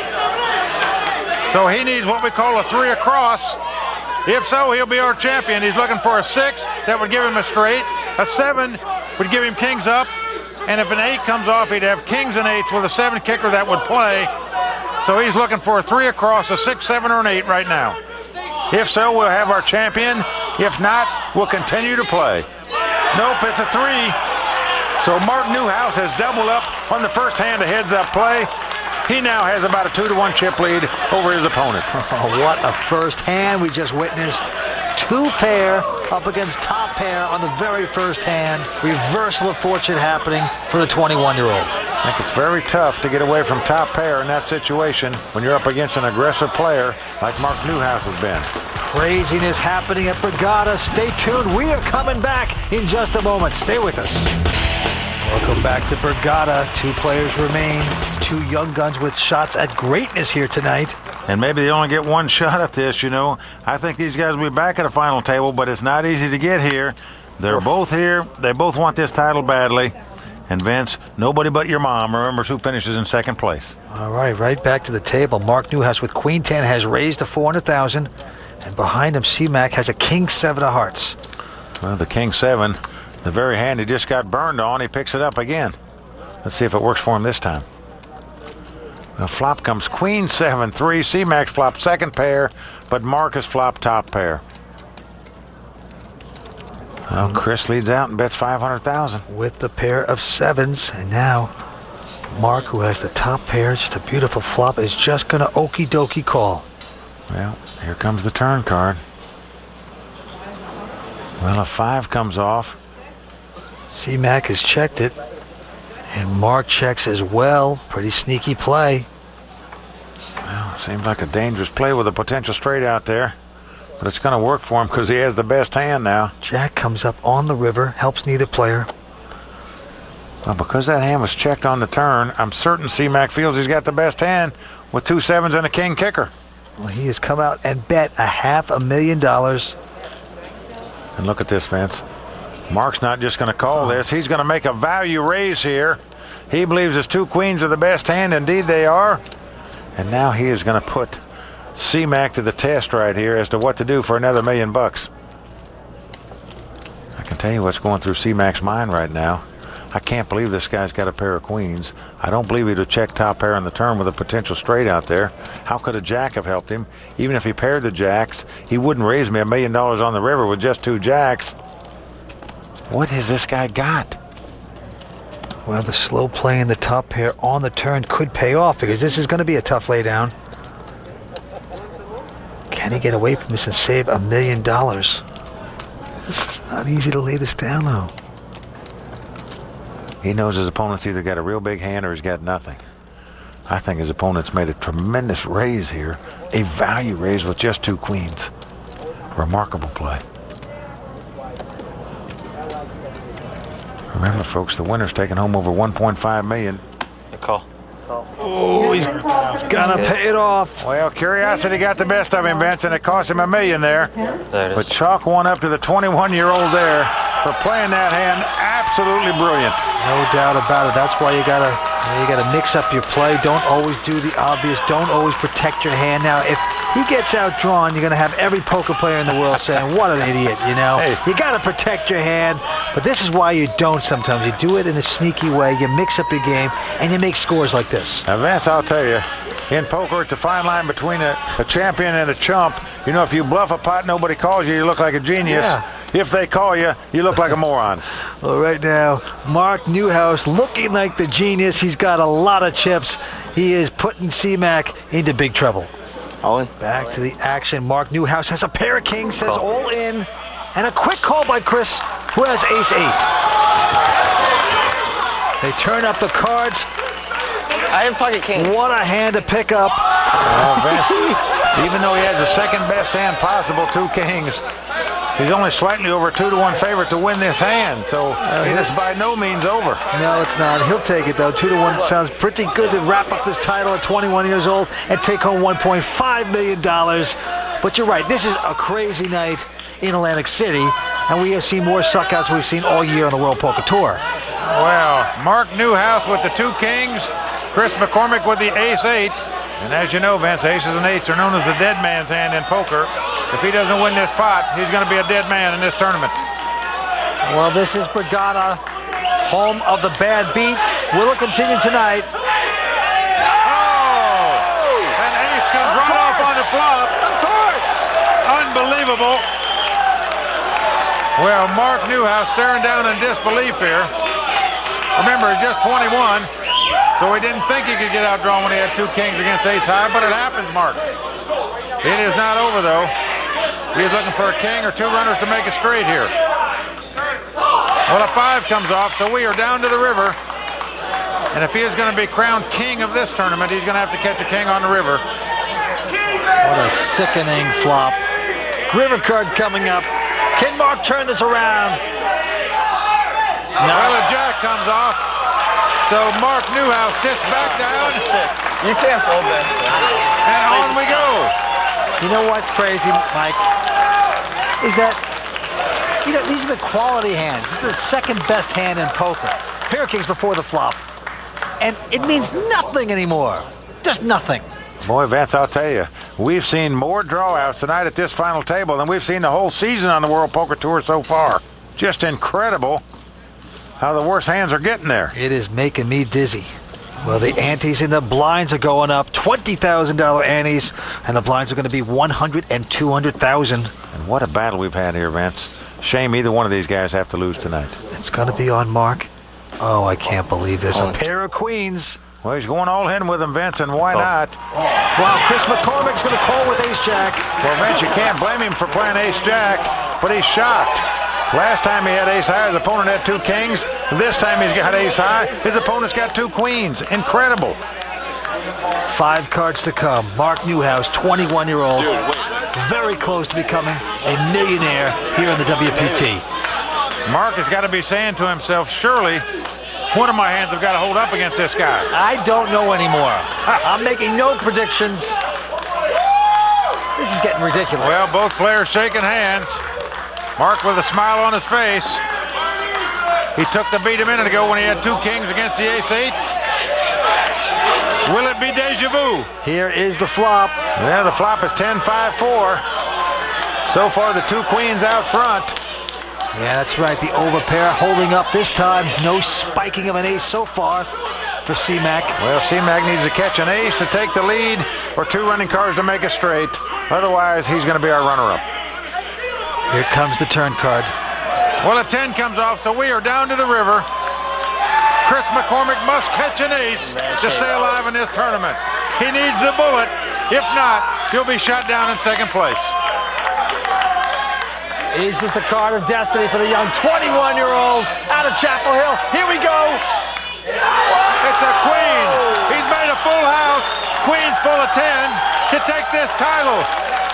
So he needs what we call a 3 across. If so, he'll be our champion. He's looking for a 6 that would give him a straight. A 7 would give him kings up. And if an 8 comes off, he'd have kings and 8s with a 7 kicker that would play. So he's looking for a 3 across, a 6, 7, or an 8 right now. If so, we'll have our champion. If not, we'll continue to play. Nope, it's a 3. So Mark Newhouse has doubled up on the first hand of heads-up play. He now has about a 2-1 chip lead over his opponent. Oh, what a first hand we just witnessed. 2 pair up against top pair on the very first hand. Reversal of fortune happening for the 21-year-old. I think it's very tough to get away from top pair in that situation when you're up against an aggressive player like Mark Newhouse has been. Craziness happening at Borgata. Stay tuned. We are coming back in just a moment. Stay with us. Welcome back to Borgata. 2 players remain. It's 2 young guns with shots at greatness here tonight. And maybe they only get 1 shot at this, you know. I think these guys will be back at the final table, but it's not easy to get here. They're both here. They both want this title badly. And Vince, nobody but your mom remembers who finishes in 2nd place. All right back to the table. Mark Newhouse with Queen 10 has raised to $400,000. And behind him, C-Mac has a King 7 of hearts. Well, the King 7 The very hand he just got burned on, he picks it up again. Let's see if it works for him this time. The flop comes queen 7-3. C-Max flop second pair, but Marcus flop top pair. Well, Chris leads out and bets 500,000 with the pair of sevens, and now Mark, who has the top pair, just a beautiful flop, is just going to okie dokie call. Well, here comes the turn card. Well, a 5 comes off. C-Mac has checked it, and Mark checks as well. Pretty sneaky play. Well, seems like a dangerous play with a potential straight out there. But it's going to work for him because he has the best hand now. Jack comes up on the river, helps neither player. Well, because that hand was checked on the turn, I'm certain C-Mac feels he's got the best hand with 2 sevens and a king kicker. Well, he has come out and bet $500,000. And look at this, Vince. Mark's not just going to call this. He's going to make a value raise here. He believes his 2 queens are the best hand. Indeed, they are. And now he is going to put C-Mac to the test right here as to what to do for another $1 million. I can tell you what's going through C-Mac's mind right now. I can't believe this guy's got a pair of queens. I don't believe he'd have checked top pair on the turn with a potential straight out there. How could a jack have helped him? Even if he paired the jacks, he wouldn't raise me $1 million on the river with just 2 jacks. What has this guy got? Well, the slow play in the top pair on the turn could pay off because this is going to be a tough laydown. Can he get away from this and save $1 million? This is not easy to lay this down, though. He knows his opponent's either got a real big hand or he's got nothing. I think his opponent's made a tremendous raise here, a value raise with just 2 queens. Remarkable play. Remember, folks, the winner's taking home over $1.5 million. Good call. Oh, he's gonna pay it off. Well, curiosity got the best of him, Vince, and it cost him $1 million there. There it is. But chalk one up to the 21-year-old there for playing that hand. Absolutely brilliant. No doubt about it. That's why you gotta mix up your play. Don't always do the obvious. Don't always protect your hand. Now, if he gets outdrawn, you're gonna have every poker player in the world saying, "What an idiot!" You know. Hey. You gotta protect your hand. But this is why you don't sometimes. You do it in a sneaky way. You mix up your game, and you make scores like this. Now, Vince, I'll tell you, in poker, it's a fine line between a champion and a chump. You know, if you bluff a pot, nobody calls you, you look like a genius. Yeah. If they call you, you look like a moron. Well, right now, Mark Newhouse looking like the genius. He's got a lot of chips. He is putting C-Mac into big trouble. All in. Back to the action. Mark Newhouse has a pair of kings, says all in. And a quick call by Chris, who has ace-8. They turn up the cards. I have pocket kings. What a hand to pick up. Vince, even though he has the second best hand possible, 2 kings, he's only slightly over 2-to-1 favorite to win this hand. So it is by no means over. No, it's not. He'll take it, though. 2-to-1 sounds pretty good to wrap up this title at 21 years old and take home $1.5 million. But you're right. This is a crazy night in Atlantic City, and we have seen more suckouts we've seen all year on the World Poker Tour. Well, Mark Newhouse with the 2 kings, Chris McCormick with the ace-8. And as you know, Vince, aces and 8s are known as the dead man's hand in poker. If he doesn't win this pot, he's going to be a dead man in this tournament. Well, this is Borgata, home of the bad beat. Will it continue tonight? Oh! An ace comes right off on the flop. Of course! Unbelievable. Well, Mark Newhouse staring down in disbelief here. Remember, he's just 21, so he didn't think he could get outdrawn when he had 2 kings against ace-high, but it happens, Mark. It is not over, though. He's looking for a king or 2 runners to make it straight here. Well, a 5 comes off, so we are down to the river. And if he is going to be crowned king of this tournament, he's going to have to catch a king on the river. What a sickening flop. River card coming up. Can Mark turn this around? No. Well, a jack comes off. So Mark Newhouse sits back down. You can't fold that. And on we go. You know what's crazy, Mike? Is that, you know, these are the quality hands. This is the second best hand in poker. Pair of kings before the flop. And it means nothing anymore. Just nothing. Boy, Vince, I'll tell you, we've seen more drawouts tonight at this final table than we've seen the whole season on the World Poker Tour so far. Just incredible how the worst hands are getting there. It is making me dizzy. Well, the antes and the blinds are going up. $20,000 antes, and the blinds are going to be $100,000 and $200,000. And what a battle we've had here, Vince. Shame either one of these guys have to lose tonight. It's going to be on Mark. Oh, I can't believe this. A pair of queens. Well, he's going all in with him, Vince, and why not? Wow, Chris McCormick's going to call with ace-jack. Well, Vince, you can't blame him for playing ace-jack, but he's shocked. Last time he had ace-high, his opponent had 2 kings. This time he's got ace-high, his opponent's got 2 queens. Incredible. 5 cards to come. Mark Newhouse, 21-year-old, very close to becoming a millionaire here in the WPT. Mark has got to be saying to himself, surely one of my hands have got to hold up against this guy. I don't know anymore. I'm making no predictions. This is getting ridiculous. Well, both players shaking hands. Mark with a smile on his face. He took the beat a minute ago when he had 2 kings against the ace-8. Will it be deja vu? Here is the flop. Yeah, the flop is 10-5-4. So far, the 2 queens out front. Yeah, that's right. The overpair holding up this time. No spiking of an ace so far for C-Mac. Well, C-Mac needs to catch an ace to take the lead, or 2 running cards to make it straight. Otherwise, he's going to be our runner-up. Here comes the turn card. Well, a 10 comes off, so we are down to the river. Chris McCormick must catch an ace to stay alive in this tournament. He needs the bullet. If not, he'll be shot down in second place. Is this the card of destiny for the young 21-year-old out of Chapel Hill? Here we go. It's a queen. He's made a full house. Queens full of 10s to take this title.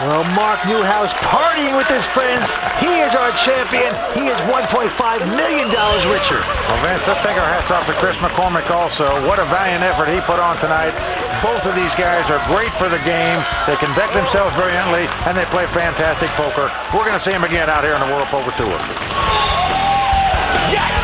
Well, Mark Newhouse partying with his friends. He is our champion. He is $1.5 million richer. Well, Vince, let's take our hats off to Chris McCormick also. What a valiant effort he put on tonight. Both of these guys are great for the game. They conduct themselves brilliantly, and they play fantastic poker. We're going to see them again out here on the World Poker Tour. Yes!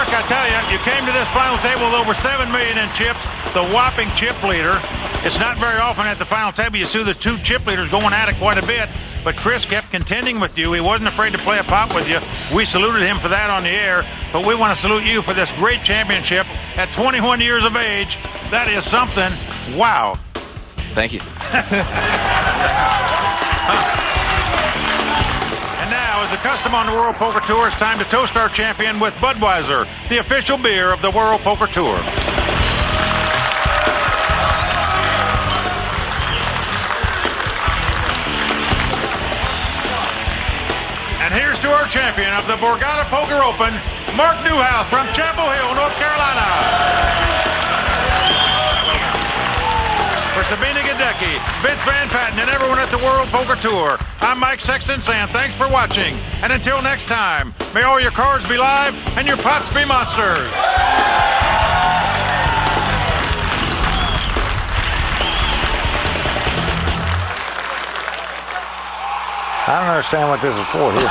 I tell you, you came to this final table with over $7 million in chips, the whopping chip leader. It's not very often at the final table you see the 2 chip leaders going at it quite a bit, but Chris kept contending with you. He wasn't afraid to play a pot with you. We saluted him for that on the air, but we want to salute you for this great championship at 21 years of age. That is something. Wow. Thank you. As a custom on the World Poker Tour, it's time to toast our champion with Budweiser, the official beer of the World Poker Tour. And here's to our champion of the Borgata Poker Open, Mark Newhouse from Chapel Hill, North Carolina. For Sabina Gadecki, Vince Van Patten, and everyone at the World Poker Tour, I'm Mike Sexton saying thanks for watching. And until next time, may all your cards be live and your pots be monsters. I don't understand what this is for here.